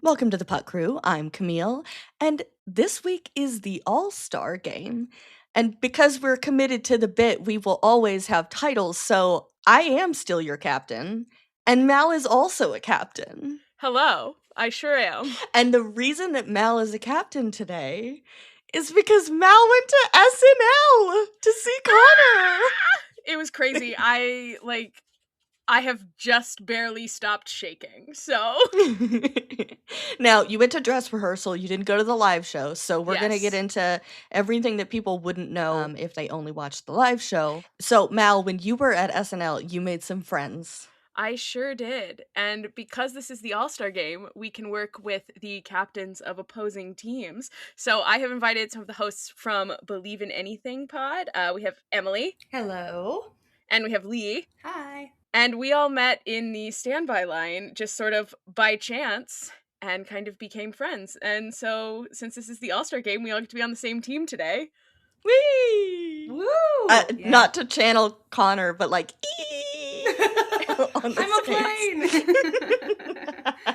Welcome to the Puck Crew. I'm Camille, and this week is the All-Star Game. And because we're committed to the bit, we will always have titles, so I am still your captain, and Mal is also a captain. Hello, I sure am. And the reason that Mal is a captain today is because Mal went to SNL to see Connor. It was crazy. I have just barely stopped shaking. So Now, you went to dress rehearsal, you didn't go to the live show, so we're going to get Yes. into everything that people wouldn't know if they only watched the live show. So, Mal, when you were at SNL, you made some friends. I sure did. And because this is the All-Star game, we can work with the captains of opposing teams. So I have invited some of the hosts from Believe in Anything pod. We have Emily. Hello. And we have Leigh. Hi. And we all met in the standby line just sort of by chance and kind of became friends. And so since this is the All-Star game, we all get to be on the same team today. Whee! Woo! Yeah. Not to channel Connor, but like, on the I'm a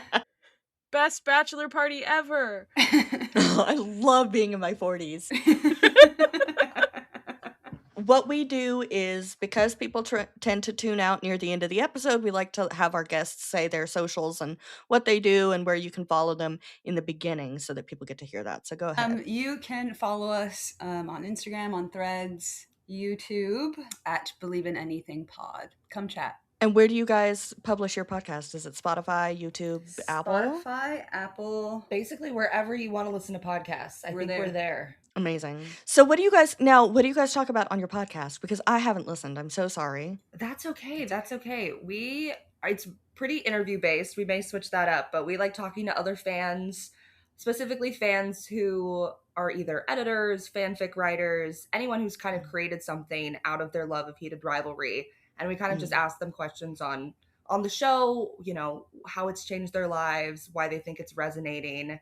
plane. Best bachelor party ever. I love being in my 40s. What we do is, because people tend to tune out near the end of the episode, we like to have our guests say their socials and what they do and where you can follow them in the beginning so that people get to hear that. So go ahead. You can follow us on Instagram, on Threads, YouTube at Believe in Anything Pod. Come chat. And where do you guys publish your podcast? Is it Spotify, YouTube, Apple? Spotify, Apple. Basically, wherever you want to listen to podcasts, I think we're there. Amazing. So what do you guys talk about on your podcast? Because I haven't listened. I'm so sorry. That's okay. It's pretty interview based. We may switch that up, but we like talking to other fans, specifically fans who are either editors, fanfic writers, anyone who's kind of created something out of their love of heated rivalry. And we kind of just ask them questions on the show, you know, how it's changed their lives, why they think it's resonating,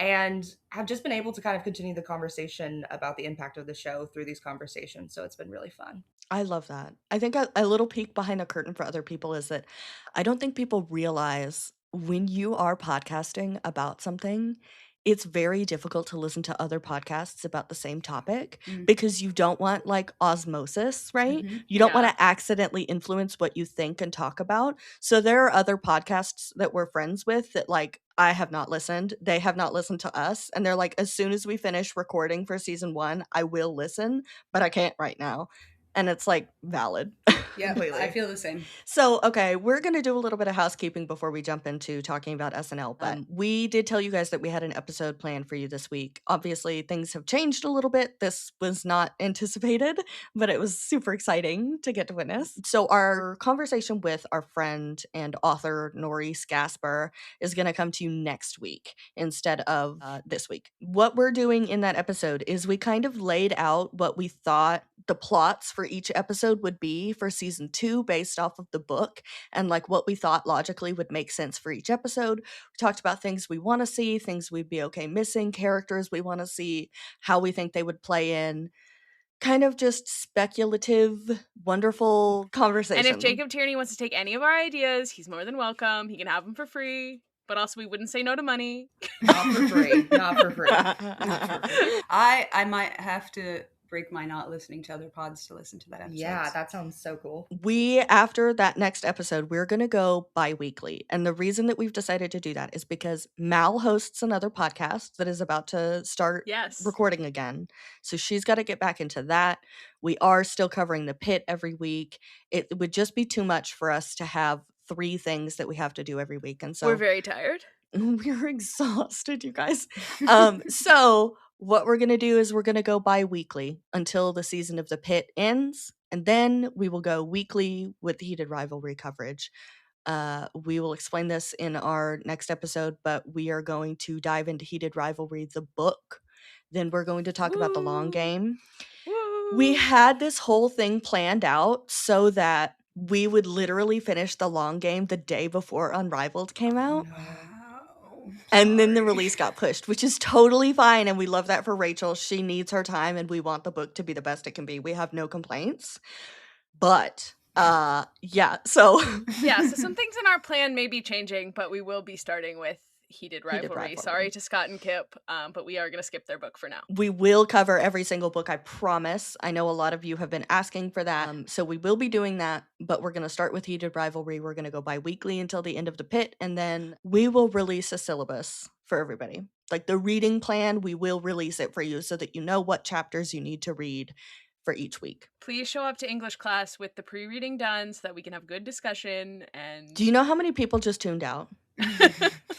and have just been able to kind of continue the conversation about the impact of the show through these conversations. So it's been really fun. I love that. I think a little peek behind the curtain for other people is that I don't think people realize when you are podcasting about something, it's very difficult to listen to other podcasts about the same topic because you don't want like osmosis, right? You don't want to accidentally influence what you think and talk about. So there are other podcasts that we're friends with that like I have not listened. They have not listened to us. And they're like, as soon as we finish recording for season 1, I will listen, but I can't right now. And it's like valid. Yeah, I feel the same. So, okay, we're going to do a little bit of housekeeping before we jump into talking about SNL. But we did tell you guys that we had an episode planned for you this week. Obviously, things have changed a little bit. This was not anticipated, but it was super exciting to get to witness. So, our conversation with our friend and author, Norris Gasper, is going to come to you next week instead of this week. What we're doing in that episode is we kind of laid out what we thought the plots for each episode would be for season 2 based off of the book and like what we thought logically would make sense for each episode. We talked about things we want to see, things we'd be okay missing, characters we want to see, how we think they would play in. Kind of just speculative, wonderful conversation. And if Jacob Tierney wants to take any of our ideas, he's more than welcome. He can have them for free. But also, we wouldn't say no to money. Not for free. Not for free. I might have to break my not listening to other pods to listen to that episode. Yeah, that sounds so cool. We, after that next episode, we're going to go bi-weekly. And the reason that we've decided to do that is because Mal hosts another podcast that is about to start recording again. So she's got to get back into that. We are still covering the pit every week. It would just be too much for us to have 3 things that we have to do every week. And so we're very tired. We're exhausted, you guys. So what we're going to do is we're going to go bi-weekly until the season of the pit ends. And then we will go weekly with the heated rivalry coverage. We will explain this in our next episode, but we are going to dive into heated rivalry, the book. Then we're going to talk about the long game. We had this whole thing planned out so that we would literally finish the long game the day before Unrivaled came out. And then the release got pushed, which is totally fine. And we love that for Rachel. She needs her time and we want the book to be the best it can be. We have no complaints. But so some things in our plan may be changing, but we will be starting with Heated Heated Rivalry. Rivalry. Sorry to Scott and Kip, but we are going to skip their book for now. We will cover every single book, I promise. I know a lot of you have been asking for that, so we will be doing that, but we're going to start with Heated Rivalry. We're going to go bi-weekly until the end of the pit, and then we will release a syllabus for everybody. Like the reading plan, we will release it for you so that you know what chapters you need to read for each week. Please show up to English class with the pre-reading done so that we can have good discussion. And Do you know how many people just tuned out?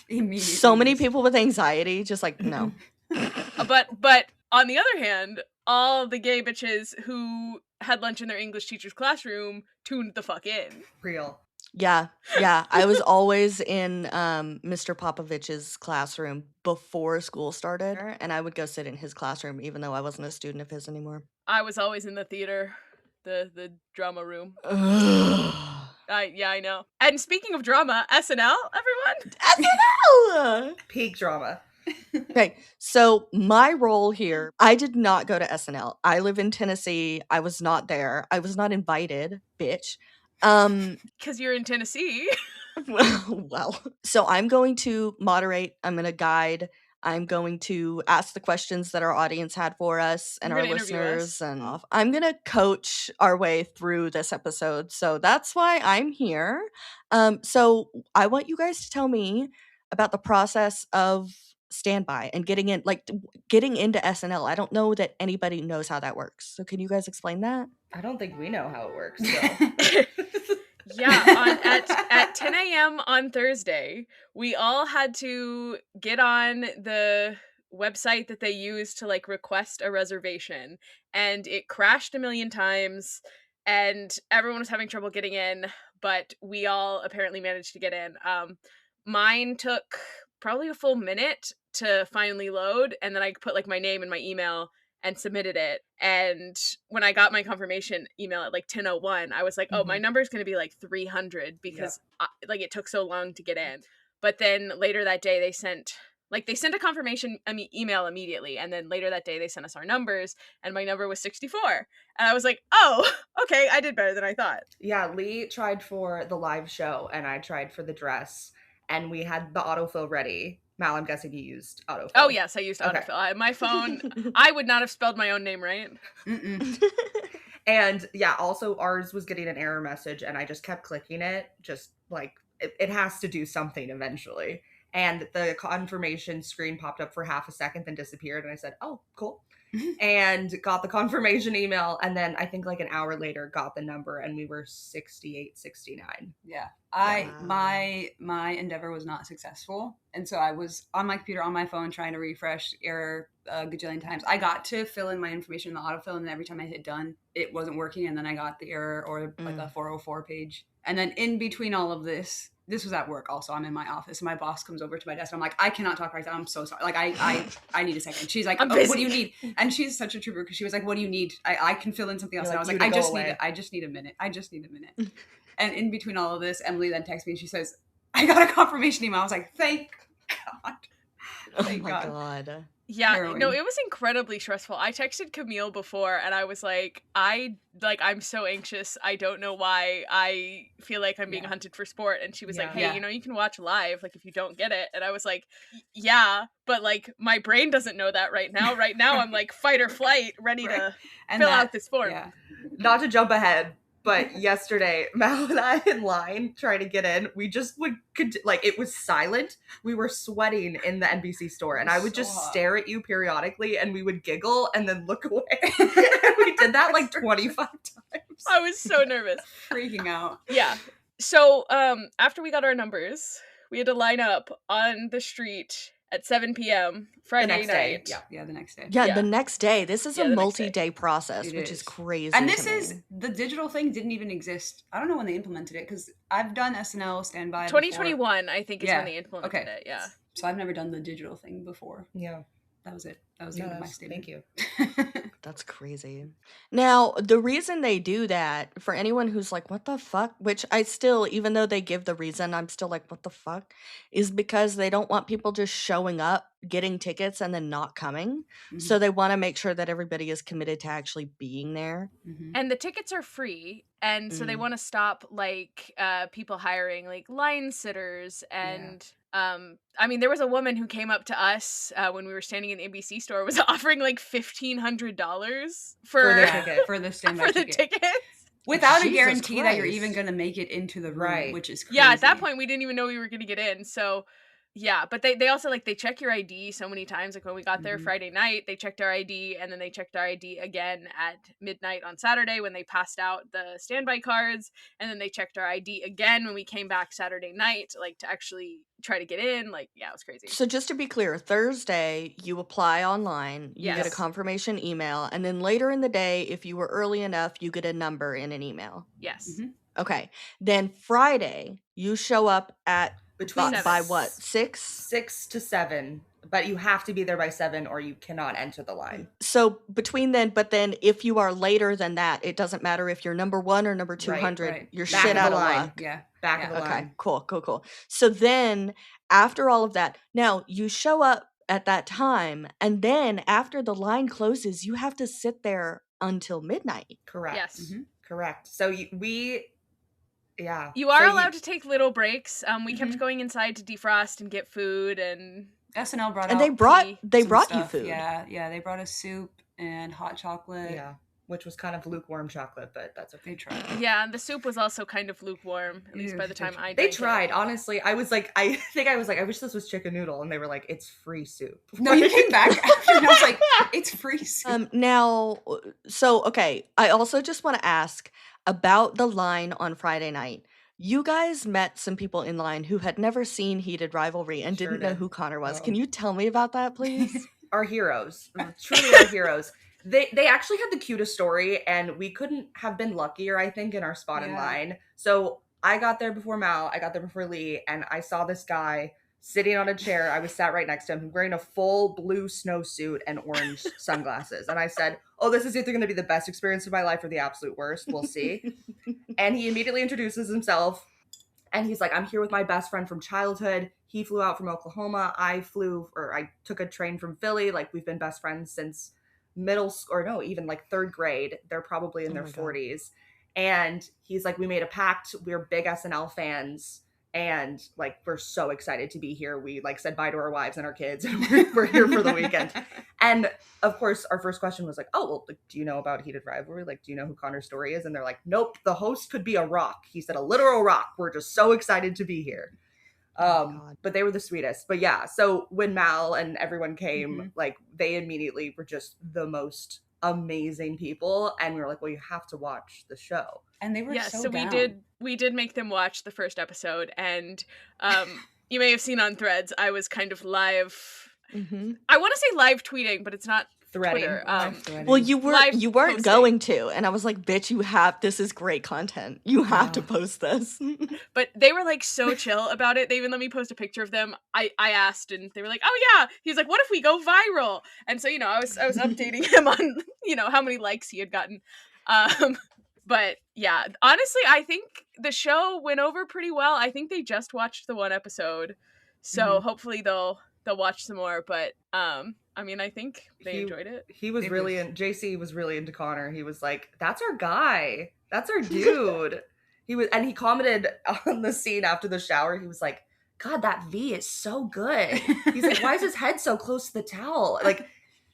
Immediately. So many people with anxiety, just like, no. But on the other hand, all the gay bitches who had lunch in their English teacher's classroom tuned the fuck in. Real. Yeah. I was always in Mr. Popovich's classroom before school started, and I would go sit in his classroom even though I wasn't a student of his anymore. I was always in the theater, the drama room. Yeah, I know. And speaking of drama, SNL, everyone? SNL! Peak drama. Okay, so my role here, I did not go to SNL. I live in Tennessee. I was not there. I was not invited, bitch. Because you're in Tennessee. Well, so I'm going to moderate. I'm going to guide. I'm going to ask the questions that our audience had for us and You're our gonna interview listeners, us. and I'm going to coach our way through this episode. So that's why I'm here. So I want you guys to tell me about the process of standby and getting into SNL. I don't know that anybody knows how that works. So can you guys explain that? I don't think we know how it works. So. Yeah, at 10 a.m. on Thursday, we all had to get on the website that they use to like request a reservation, and it crashed a million times, and everyone was having trouble getting in, but we all apparently managed to get in. Mine took probably a full minute to finally load, and then I put like my name and my email and submitted it. And when I got my confirmation email at like 10:01, I was like, oh, my number is going to be like 300 because like it took so long to get in. But then later that day they sent a confirmation email immediately, and then later that day they sent us our numbers, and my number was 64. And I was like, oh, okay, I did better than I thought. Yeah, Leigh tried for the live show and I tried for the dress, and we had the autofill ready. Mal, I'm guessing you used autofill. Oh, yes, I used Okay. autofill. My phone, I would not have spelled my own name right. And yeah, also ours was getting an error message, and I just kept clicking it, just like, it has to do something eventually. And the confirmation screen popped up for half a second, then disappeared, and I said, oh, cool. And got the confirmation email, and then I think like an hour later got the number, and we were 68, 69. Yeah. My endeavor was not successful, and so I was on my computer on my phone trying to refresh error a gajillion times. I got to fill in my information in the autofill, and then every time I hit done, it wasn't working, and then I got the error or like a 404 page. And then in between all of this was at work also. I'm in my office, and my boss comes over to my desk, and I'm like, I cannot talk right now. I'm so sorry. Like, I need a second. She's like, oh, what do you need? And she's such a trooper because she was like, what do you need? I can fill in something else. And I was like, I just need a minute. I just need a minute. And in between all of this, Emily then texts me and she says, I got a confirmation email. I was like, thank God. Thank God. Yeah, Harrowing. no, it was incredibly stressful. I texted Camille before, and I was like, I'm so anxious. I don't know why. I feel like I'm being hunted for sport. And she was like, hey, you can watch live, like, if you don't get it. And I was like, yeah, but, like, my brain doesn't know that right now. Right now, I'm, like, fight or flight, ready to fill out this form. Yeah. Not to jump ahead, but yesterday, Mal and I in line trying to get in, we just would, it was silent. We were sweating in the NBC store, and I would just stare at you periodically, and we would giggle and then look away. And we did that like 25 times. I was so nervous. Freaking out. Yeah. So after we got our numbers, we had to line up on the street at 7 p.m. Friday night. Yeah, the next day. Yeah, the next day. This is a the next multi-day process, which is crazy. And this is, the digital thing didn't even exist. I don't know when they implemented it, because I've done SNL standby 2021, before. I think, is when they implemented it, yeah. So I've never done the digital thing before. Yeah. That was it. That was the end of my statement. Thank you. That's crazy. Now, the reason they do that, for anyone who's like, what the fuck? Which I still, even though they give the reason, I'm still like, what the fuck? Is because they don't want people just showing up, getting tickets, and then not coming. So they want to make sure that everybody is committed to actually being there. And the tickets are free. And so they want to stop like people hiring like line sitters and I mean, there was a woman who came up to us when we were standing in the NBC store, was offering like $1,500 for the for ticket, for the standby for the ticket. tickets. Without a Jesus guarantee that you're Christ. even going to make it into the room, Right. which is crazy. Yeah, at that point we didn't even know we were going to get in. So yeah, but they also like they check your ID so many times. Like when we got there Friday night, they checked our ID, and then they checked our ID again at midnight on Saturday when they passed out the standby cards, and then they checked our ID again when we came back Saturday night, like to actually try to get in. Like, yeah, it was crazy. So just to be clear, Thursday you apply online, you get a Yes. confirmation email, and then later in the day, if you were early enough, you get a number in an email. Yes. Okay. Then Friday you show up at Between by what, 6? 6 to 7, but you have to be there by 7 or you cannot enter the line. So between then, but then if you are later than that, it doesn't matter if you're number 1 or number 200, right. you're Back shit of out the of line. luck. Yeah. Back of the Okay, line. cool. So then after all of that, now you show up at that time, and then after the line closes, you have to sit there until midnight. Correct. Yes. Correct. So You are allowed to take little breaks. We kept going inside to defrost and get food, and SNL brought And out they brought you stuff. food. Yeah, they brought us soup and hot chocolate. Yeah, which was kind of lukewarm chocolate, but that's okay. They tried. Yeah, and the soup was also kind of lukewarm, at least by the time I They drank tried, it. honestly. I was like, I wish this was chicken noodle, and they were like, it's free soup. No, you came back after, and I was like, it's free soup. Now, so okay, I also just want to ask about the line on Friday night. You guys met some people in line who had never seen Heated Rivalry and Sure didn't know did. who Connor was. Oh. Can you tell me about that, please? Our heroes, truly our heroes. They actually had the cutest story, and we couldn't have been luckier, I think, in our spot in line. So I got there before Mal, I got there before Leigh, and I saw this guy sitting on a chair. I was sat right next to him, wearing a full blue snowsuit and orange sunglasses. And I said, oh, this is either going to be the best experience of my life or the absolute worst. We'll see. And he immediately introduces himself. And he's like, I'm here with my best friend from childhood. He flew out from Oklahoma. I took a train from Philly. Like, we've been best friends since middle school, or no, even like 3rd grade. They're probably in their 40s. And he's like, we made a pact. We're big SNL fans. And like, we're so excited to be here. We like said bye to our wives and our kids, and we're here for the weekend. And of course, our first question was like, oh, well, do you know about Heated Rivalry? Like, do you know who Connor Storrie is? And they're like, nope, the host could be a rock. He said a literal rock. We're just so excited to be here. But they were the sweetest. But yeah, so when Mal and everyone came, like, they immediately were just the most amazing people. And we were like, well, you have to watch the show. And they were so down. we did make them watch the first episode, and you may have seen on Threads, I was kind of live. I want to say live tweeting, but it's not Threading. Twitter. Well, you weren't posting. going to, and I was like, bitch, this is great content. You have to post this. But they were like so chill about it. They even let me post a picture of them. I asked, and they were like, oh yeah. He was like, what if we go viral? And so, I was updating him on, how many likes he had gotten. But yeah, honestly, I think the show went over pretty well. I think they just watched the 1 episode, so hopefully they'll watch some more. But I mean, I think they enjoyed it. JC was really into Connor. He was like, that's our guy. That's our dude. And he commented on the scene after the shower. He was like, God, that V is so good. He's like, why is his head so close to the towel? Like,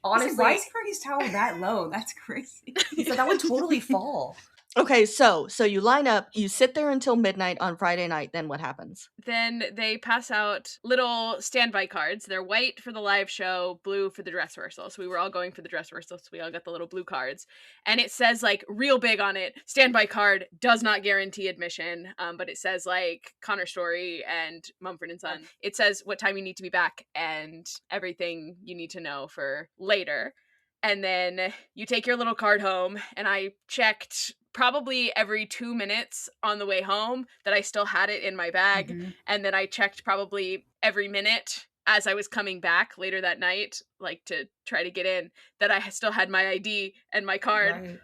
honestly, why is Courtney's towel that low? That's crazy. He said that would totally fall. Okay, so you line up, you sit there until midnight on Friday night, then what happens? Then they pass out little standby cards. They're white for the live show, blue for the dress rehearsal. So we were all going for the dress rehearsal, so we all got the little blue cards. And it says, like, real big on it, standby card does not guarantee admission, but it says, like, Connor Storrie and Mumford & Son. It says what time you need to be back and everything you need to know for later. And then you take your little card home, and I checked probably every 2 minutes on the way home that I still had it in my bag. And then I checked probably every minute as I was coming back later that night, like to try to get in, that I still had my ID and my card.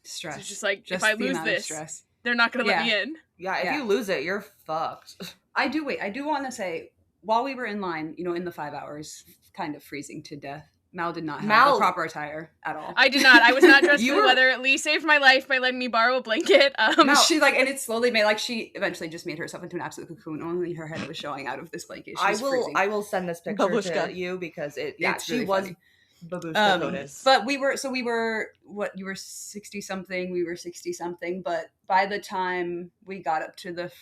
Stress. So just like, if I lose this, they're not going to let me in. Yeah, if you lose it, you're fucked. I do want to say, while we were in line, in the 5 hours, kind of freezing to death, Mal did not have Mal- the proper attire at all. I did not. I was not dressed You for the were- weather. Leigh saved my life by letting me borrow a blanket. She like, and it slowly made, like, she eventually just made herself into an absolute cocoon. Only her head was showing out of this blanket. She was freezing. I will send this picture Babushka. to you because It's she really was funny. babushka coated. But we were what, you were 60 something, we were 60 something, but by the time we got up to the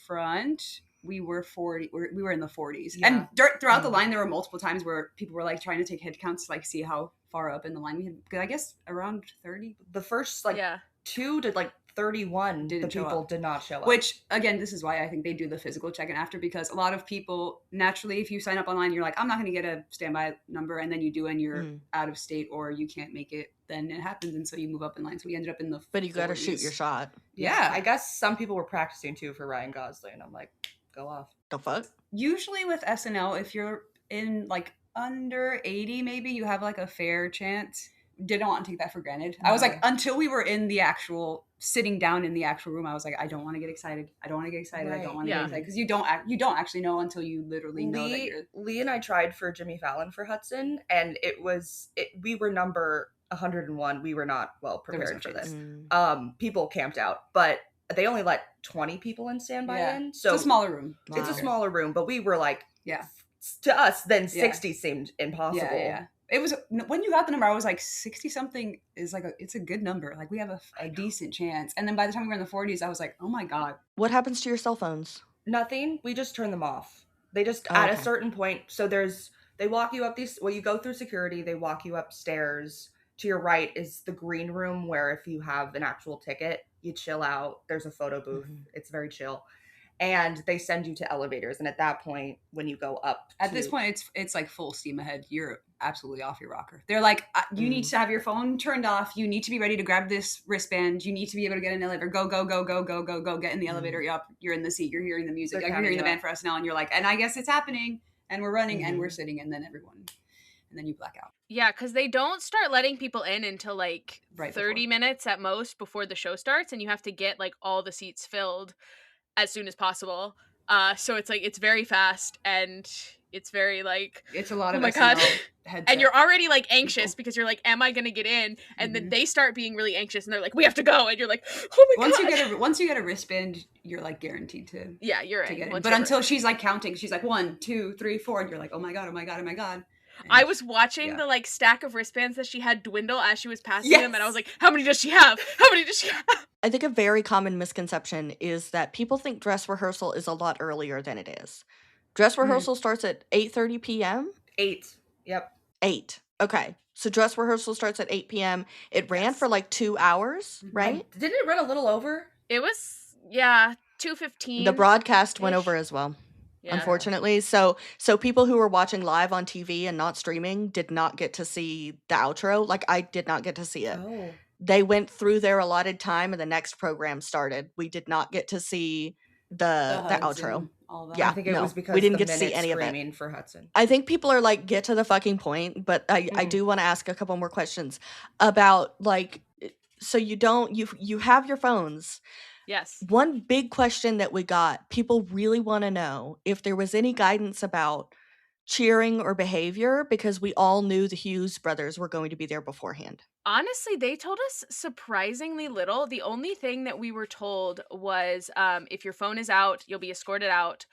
front, we were 40. We were in the 40s. Yeah. And throughout the line, there were multiple times where people were like trying to take head counts to like see how far up in the line we had. Because I guess around 30. The first like 2 to like 31, Didn't show people up. did not show up. Which, again, this is why I think they do the physical check-in after, because a lot of people, naturally, if you sign up online, you're like, I'm not going to get a standby number, and then you do, and you're out of state, or you can't make it, then it happens, and so you move up in line. So we ended up in the But you got to 40s. shoot your shot. Yeah. I guess some people were practicing too for Ryan Gosling. I'm like, go off. The fuck? Usually with SNL, if you're in like under 80, maybe you have like a fair chance. Didn't want to take that for granted. I was like, until we were in the actual sitting down in the actual room, I was like, I don't want to get excited. I don't want to get excited. I don't want to get excited, because you don't actually know until you literally know that you're. Leigh and I tried for Jimmy Fallon for Hudson, and we were number 101. We were not well prepared for this. People camped out, but they only let 20 people in standby in. So it's a smaller room. It's a smaller room, but we were like, to us, then 60 seemed impossible. Yeah. It was, when you got the number, I was like, 60 something is like it's a good number. Like, we have a decent chance. And then by the time we were in the 40s, I was like, oh my God. What happens to your cell phones? Nothing. We just turn them off. They just, at a certain point, so they walk you up you go through security, they walk you upstairs. To your right is the green room, where if you have an actual ticket, you chill out. There's a photo booth. It's very chill. And they send you to elevators. And at that point, when you go up at this point, it's like full steam ahead. You're absolutely off your rocker. They're like, you need to have your phone turned off. You need to be ready to grab this wristband. You need to be able to get in an elevator. Go, go, go, go, go, go, go. Get in the elevator. You're in the seat. You're hearing the music. You're hearing the band for SNL. And you're like, and I guess it's happening. And we're running and we're sitting. And then and then you black out. Yeah, because they don't start letting people in until like 30 minutes at most before the show starts. And you have to get like all the seats filled as soon as possible. So it's like, it's very fast, and it's very like, it's a lot of oh my God. headset. And you're already like anxious because you're like, am I gonna get in? And then they start being really anxious, and they're like, we have to go, and you're like, oh my God. Once you get a wristband, you're like guaranteed to you're in. Get in. But until she's like counting, she's like 1, 2, 3, 4, and you're like, oh my God, oh my God, oh my God. And I was watching the like stack of wristbands that she had dwindle as she was passing them, and I was like, how many does she have? How many does she have? I think a very common misconception is that people think dress rehearsal is a lot earlier than it is. Dress rehearsal starts at 8:30 p.m.? 8. Yep. 8. Okay. So dress rehearsal starts at 8 p.m. It ran for like 2 hours, right? Didn't it run a little over? It was, 2:15. The broadcast went over as well. Yeah. Unfortunately. So people who were watching live on TV and not streaming did not get to see the outro. Like, I did not get to see it. Oh. They went through their allotted time and the next program started. We did not get to see the outro. All that. Yeah, I think it was because we didn't get to see any of it. For Hudson. I think people are like, get to the fucking point, but I do want to ask a couple more questions about like, so you have your phones. Yes. One big question that we got, people really want to know if there was any guidance about cheering or behavior, because we all knew the Hughes brothers were going to be there beforehand. Honestly, they told us surprisingly little. The only thing that we were told was if your phone is out, you'll be escorted out.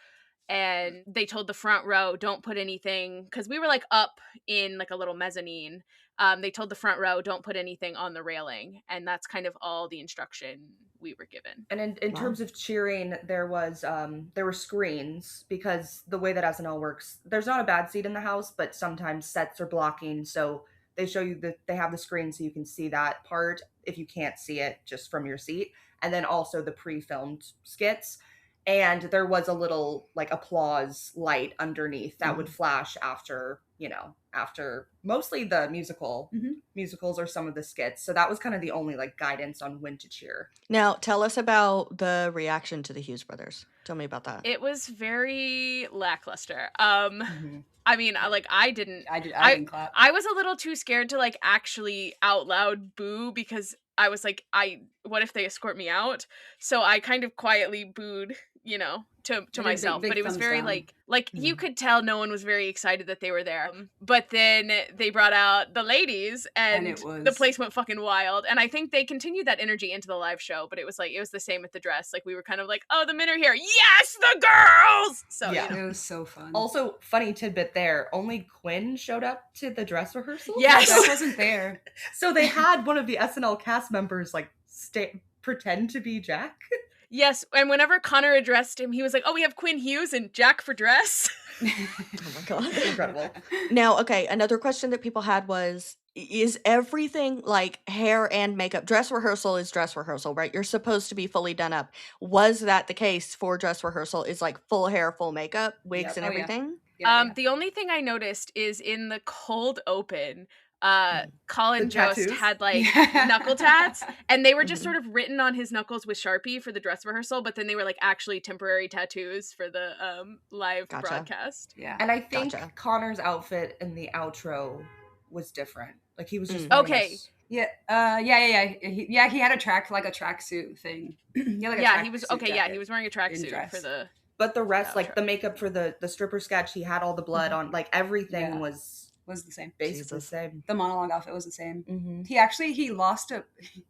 And they told the front row, don't put anything, because we were like up in like a little mezzanine. They told the front row, don't put anything on the railing. And that's kind of all the instruction we were given. And in terms of cheering, there were screens, because the way that SNL works, there's not a bad seat in the house, but sometimes sets are blocking. So they show you that they have the screen so you can see that part if you can't see it just from your seat. And then also the pre-filmed skits. And there was a little like applause light underneath that would flash after mostly the musicals or some of the skits. So that was kind of the only like guidance on when to cheer. Now, tell us about the reaction to the Hughes brothers. Tell me about that. It was very lackluster. I mean, I didn't clap. I was a little too scared to like actually out loud boo, because I was like, what if they escort me out? So I kind of quietly booed you know, to Big, myself, big but it was thumbs very down. like you could tell no one was very excited that they were there. But then they brought out the ladies and it the was place went fucking wild. And I think they continued that energy into the live show, but it was the same with the dress. Like we were kind of like, oh, the men are here. Yes, the girls. So Yeah. you know. it was so fun. Also, funny tidbit there, only Quinn showed up to the dress rehearsal. Yes. Jack wasn't there. So they had one of the SNL cast members like pretend to be Jack. Yes, and whenever Connor addressed him, he was like, oh, we have Quinn Hughes and Jack for dress. Oh my god. Incredible. Now, okay, another question that people had was, is everything like hair and makeup? Dress rehearsal is dress rehearsal, right? You're supposed to be fully done up. Was that the case for dress rehearsal? Is like full hair, full makeup, wigs Yep. and Oh, yeah. everything? Yeah. The only thing I noticed is in the cold open, Colin The Jost tattoos? had like Yeah. knuckle tats, and they were just Mhm. sort of written on his knuckles with Sharpie for the dress rehearsal, but then they were like actually temporary tattoos for the live Gotcha. broadcast. Yeah. And I think Gotcha. Connor's outfit in the outro was different. Like he was just Mm. wearing Okay. this- Yeah. He had a tracksuit thing. Yeah, he was okay. Yeah, he was wearing a in tracksuit dress. for the. But the rest, Yeah, like true. the makeup for the stripper sketch, he had all the blood on. Like everything Yeah. was Was the same. basically the Jesus. same. The monologue outfit was the same. Mm-hmm. He lost a.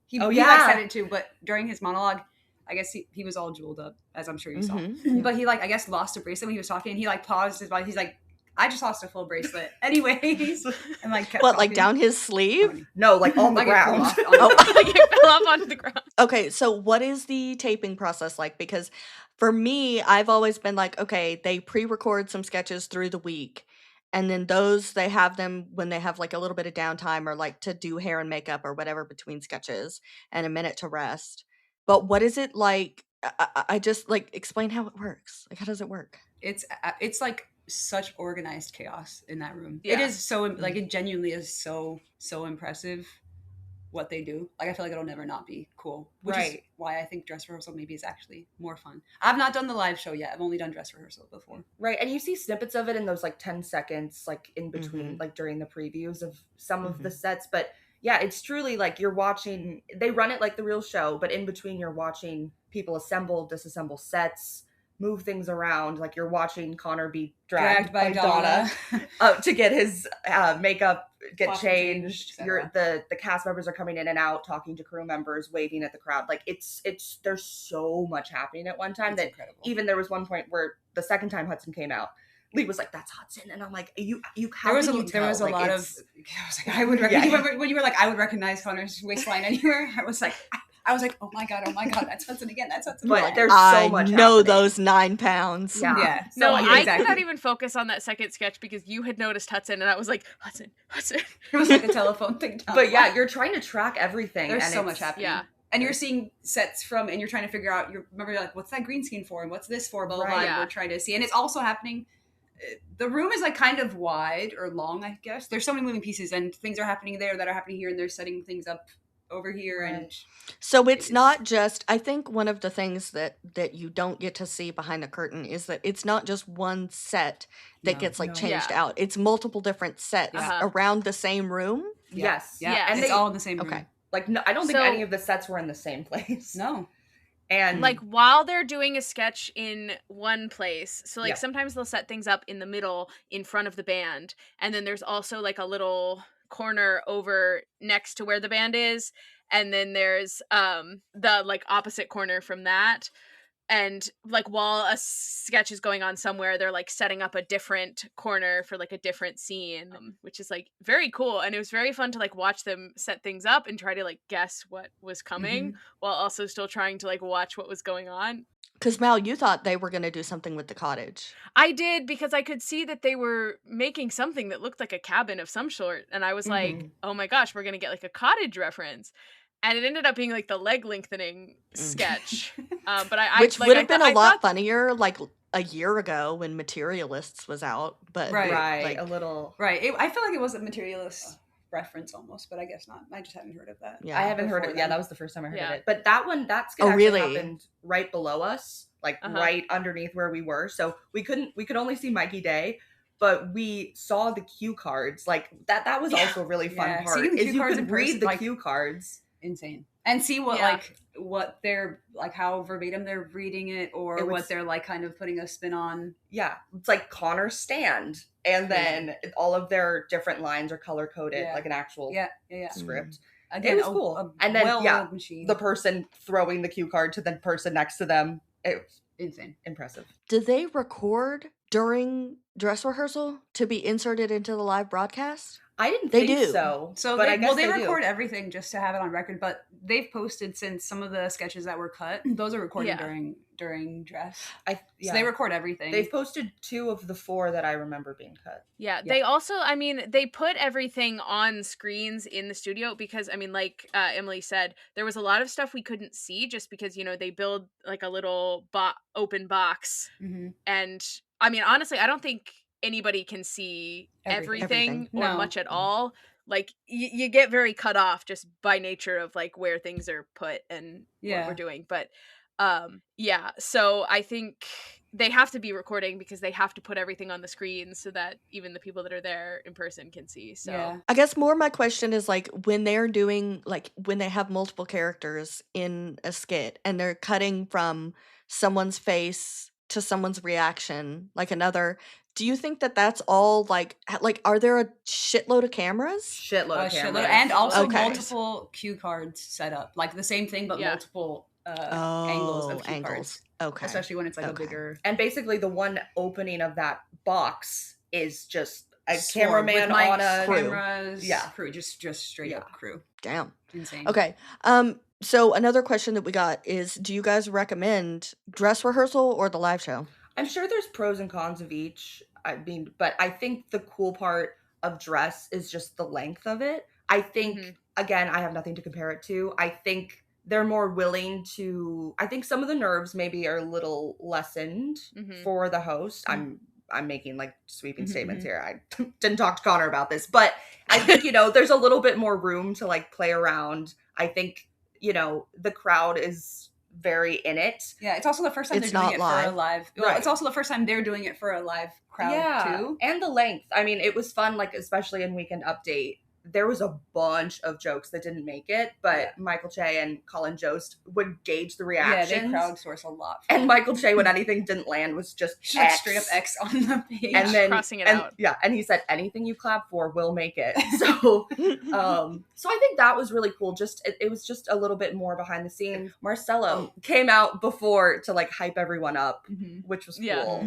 He Oh, like yeah. said it too, but during his monologue, I guess he was all jeweled up, as I'm sure you saw. Mhm. But he I guess lost a bracelet when he was talking. And he paused his body. He's like, I just lost a full bracelet. Anyways, and kept What, like talking. down his sleeve? No, like on the Like it fell ground. off on Oh. the- Like it fell off onto the ground. Okay, so what is the taping process like? Because for me, I've always been like, okay, they pre-record some sketches through the week, and then those they have them when they have like a little bit of downtime or like to do hair and makeup or whatever between sketches and a minute to rest. But what is it like? I just like explain how it works. Like, how does it work? It's like such organized chaos in that room. Yeah. It is so it genuinely is so impressive what they do. Like I feel like it'll never not be cool. Which is Right. why I think dress rehearsal maybe is actually more fun. I've not done the live show yet. I've only done dress rehearsal before. Right. And you see snippets of it in those like 10 seconds, like in between, Mhm. like during the previews of some of the sets. But yeah, it's truly like you're watching, they run it like the real show, but in between you're watching people assemble, disassemble sets, move things around. Like you're watching Connor be dragged by Donna to get his makeup get Costume change, changed. et You're cetera. the cast members are coming in and out, talking to crew members, waving at the crowd. Like it's there's so much happening at one time It's that incredible. even there was one point where the second time Hudson came out, Leigh was like, "That's Hudson," and I'm like, "You There was a you there was a tell? Like, lot of. it's- I was like, I would Yeah. when you were like, I would recognize Connor's waistline anywhere. I was like, oh my god, that's Hudson again. That's Hudson. But again. there's so I much know happening. those 9 pounds. Yeah. Yeah. No, So, I exactly. could not even focus on that second sketch because you had noticed Hudson, and I was like, Hudson. It was like a telephone thing. But yeah, you're trying to track everything. There's and so it's- much happening. Yeah. And you're seeing sets from, and you're trying to figure out, remember, like, what's that green screen for? And what's this for? Blah, blah, blah. Right. And we're trying to see. And it's also happening. The room is like kind of wide or long, I guess. There's so many moving pieces, and things are happening there that are happening here, and they're setting things up over here. And So it's It's- not just, I think one of the things that you don't get to see behind the curtain is that it's not just one set that No. gets like No. changed Yeah. out. It's multiple different sets Uh-huh. around the same room. Yes. yeah, Yes. and And it's they- all in the same room. Okay. Like no, I don't think So- any of the sets were in the same place. No. And Like while they're doing a sketch in one place, so like Yeah. sometimes they'll set things up in the middle in front of the band, and then there's also like a little corner over next to where the band is, and then there's the like opposite corner from that. And like while a sketch is going on somewhere, they're like setting up a different corner for like a different scene, which is like very cool. And it was very fun to like watch them set things up and try to like guess what was coming while also still trying to like watch what was going on. Because Mal, you thought they were going to do something with the cottage. I did, because I could see that they were making something that looked like a cabin of some sort. And I was like, oh my gosh, we're going to get like a cottage reference. And it ended up being like the leg lengthening sketch. But Which like, would have been I a lot thought- funnier like a year ago when Materialists was out. But Right. right, like, a little. Right. I feel like it was a materialist reference almost, but I guess not. I just hadn't heard of that. yeah. I haven't heard it. before Yeah, then. that was the first time I heard Yeah. of it. But that skit Oh, actually really? happened right below us, like Uh-huh. right underneath where we were. So we could only see Mikey Day, but we saw the cue cards. Like that was also a really fun Yeah, part. seeing the Is cue you cards could in read person, the like- cue cards. Insane. and see what Yeah. what they're like, how verbatim they're reading it, or what they're like kind of putting a spin on. Yeah, it's like Connor's stand, and then all of their different lines are color coded like an actual script. Again, it was cool. And then machine. the person throwing the cue card to the person next to them, it was insane, impressive. Did they record during dress rehearsal to be inserted into the live broadcast? I didn't They think do. so. So but they do. record everything just to have it on record, but they've posted since some of the sketches that were cut, those are recorded during dress. So they record everything. They've posted 2 of the 4 that I remember being cut. Yeah, they also, I mean, they put everything on screens in the studio because, I mean, like Emily said, there was a lot of stuff we couldn't see just because, you know, they build like a little open box. Mm-hmm. And I mean, honestly, I don't think anybody can see everything. Or much at all. Like you get very cut off just by nature of like where things are put and what we're doing. But so I think they have to be recording because they have to put everything on the screen so that even the people that are there in person can see. So I guess more my question is like when they're doing like when they have multiple characters in a skit and they're cutting from someone's face to someone's reaction, like another, do you think that that's all like are there a shitload of cameras? Shitload of cameras. And also multiple cue cards set up, like the same thing but multiple angles of cue cards. Okay. Especially when it's like a bigger. And basically the one opening of that box is just a cameraman on a crew. Cameras, crew, just straight up crew. Damn. Insane. Okay. So another question that we got is, do you guys recommend dress rehearsal or the live show? I'm sure there's pros and cons of each. I mean, but I think the cool part of dress is just the length of it. I think, again, I have nothing to compare it to. I think they're more willing to, I think some of the nerves maybe are a little lessened for the host. I'm making like sweeping statements here. I didn't talk to Connor about this, but I think, there's a little bit more room to like play around. I think, the crowd is very in it. Yeah, it's also the first time they're doing it for a live. Well, it's also the first time they're doing it for a live crowd too. And the length. I mean, it was fun, like especially in Weekend Update. There was a bunch of jokes that didn't make it, but Michael Che and Colin Jost would gauge the reactions. Yeah, they crowdsource a lot. And Michael Che, when anything didn't land, was just like straight up X on the page, and then crossing it out. Yeah, and he said, "Anything you clap for will make it." So, so I think that was really cool. Just it was just a little bit more behind the scenes. Marcelo came out before to like hype everyone up, which was cool.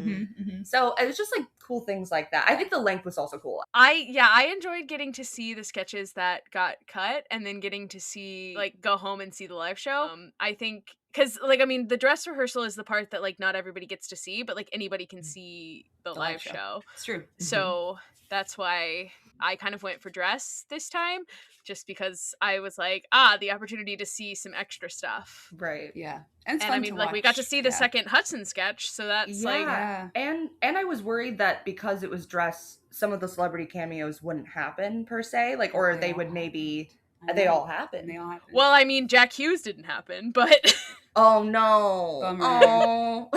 So it was just like cool things like that. I think the length was also cool. I enjoyed getting to see the sketches that got cut and then getting to see like go home and see the live show. I think because like I mean the dress rehearsal is the part that like not everybody gets to see, but like anybody can see the live show. It's true. So that's why I kind of went for dress this time, just because I was like, the opportunity to see some extra stuff. Right. Yeah. And I mean, like, we got to see the second Hudson sketch, so that's and I was worried that because it was dress, some of the celebrity cameos wouldn't happen per se, like, or they would maybe they all happen. Well, I mean, Jack Hughes didn't happen, but oh no,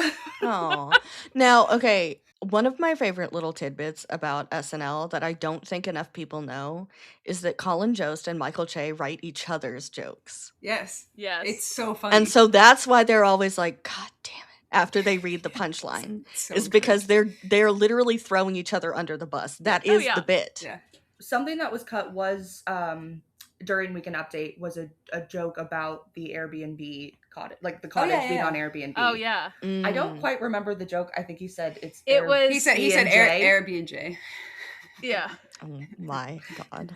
oh. Now, okay. One of my favorite little tidbits about SNL that I don't think enough people know is that Colin Jost and Michael Che write each other's jokes. Yes. It's so funny. And so that's why they're always like, God damn it, after they read the punchline. It's because they're literally throwing each other under the bus. That is the bit. Yeah. Something that was cut was during Weekend Update was a joke about the Airbnb cottage, like the cottage being on Airbnb. Oh yeah. I don't quite remember the joke. I think he said he said Airbnb. Yeah. Oh my God.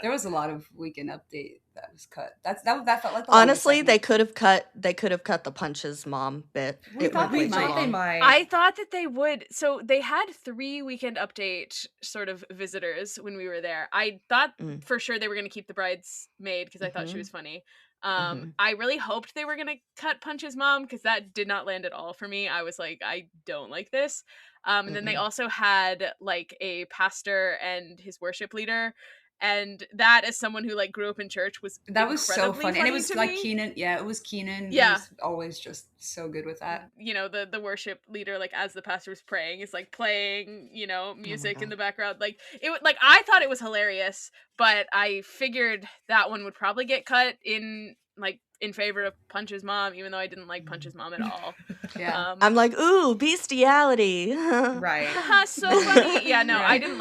There was a lot of Weekend Update that was cut. That felt like honestly they could have cut the Punch's mom bit. We thought they might. I thought that they would. So they had 3 Weekend Update sort of visitors when we were there. I thought for sure they were going to keep the bridesmaid because I thought she was funny. I really hoped they were gonna cut Punch's mom because that did not land at all for me. I was like, I don't like this. And then they also had like a pastor and his worship leader, and that as someone who like grew up in church was so funny. And it was like me. Keenan. Yeah, it was Keenan. Yeah, he was always just so good with that. The worship leader, like as the pastor was praying, is like playing music in the background. Like I thought it was hilarious, but I figured that one would probably get cut in like in favor of Punch's mom, even though I didn't like Punch's mom at all. Yeah. I'm like, ooh, bestiality. Right. Haha, so funny. Yeah, no, I Right. didn't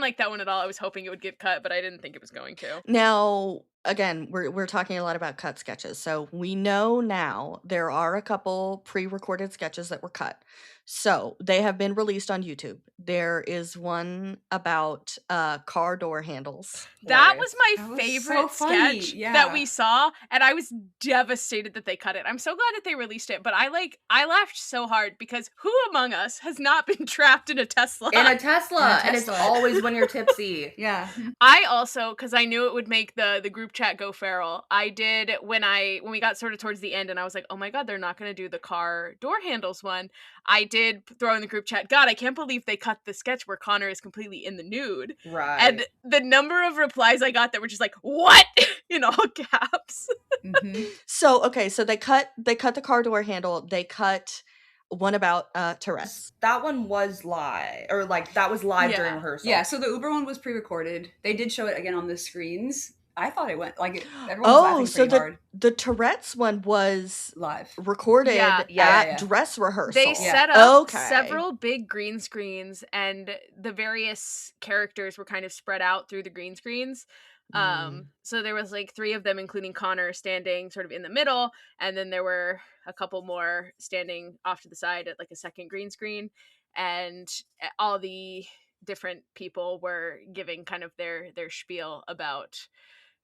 like that one at all. I was hoping it would get cut, but I didn't think it was going to. Now, again, we're talking a lot about cut sketches. So we know now there are a couple pre-recorded sketches that were cut. So they have been released on YouTube. There is one about car door handles. That was Hilarious. my That was favorite so funny, sketch yeah. that we saw, and I was devastated that they cut it. I'm so glad that they released it, but I laughed so hard because who among us has not been trapped in a Tesla? In a Tesla, and it's Tesla. always when you're tipsy. Yeah. I also, because I knew it would make the group chat go feral, I did when we got sort of towards the end and I was like, oh my god, they're not going to do the car door handles one. I did throw in the group chat, God, I can't believe they cut the sketch where Connor is completely in the nude. Right. And the number of replies I got that were just like, what? In all caps. Mhm. So okay, so they cut the car door handle. They cut one about Tourette's. That one was live, or like that was live during Yeah. rehearsal. Yeah, so the Uber one was pre-recorded. They did show it again on the screens. I thought it went like everyone was laughing So pretty hard the Tourette's one was live. recorded Yeah. at Yeah. dress rehearsal. They set up Okay. several big green screens, and the various characters were kind of spread out through the green screens. So there was like 3 of them, including Connor, standing sort of in the middle, and then there were a couple more standing off to the side at like a second green screen, and all the different people were giving kind of their spiel about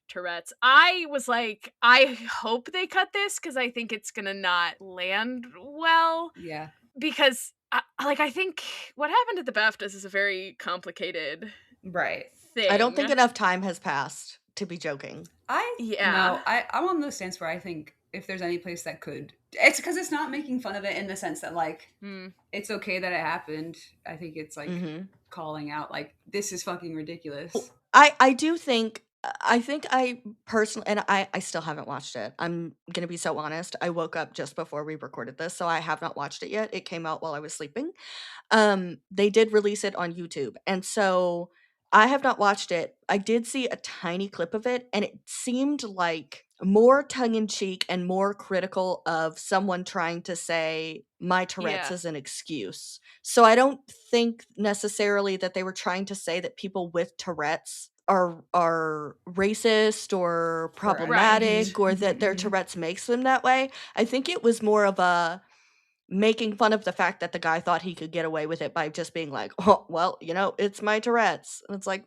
Tourette's. I was like, I hope they cut this because I think it's gonna not land well. Yeah. Because I think what happened at the BAFTAs is a very complicated Right. thing. I don't think enough time has passed to be joking. Yeah. I'm on the stance where I think if there's any place that could, it's because it's not making fun of it in the sense that like it's okay that it happened. I think it's like calling out like this is fucking ridiculous. I do think I personally, and I still haven't watched it. I'm gonna be so honest. I woke up just before we recorded this, so I have not watched it yet. It came out while I was sleeping. They did release it on YouTube, and so I have not watched it. I did see a tiny clip of it, and it seemed like more tongue-in-cheek and more critical of someone trying to say my Tourette's Yeah. is an excuse. So I don't think necessarily that they were trying to say that people with Tourette's are racist or problematic or that their Tourette's makes them that way. I think it was more of a making fun of the fact that the guy thought he could get away with it by just being like, oh, well, it's my Tourette's. And it's like,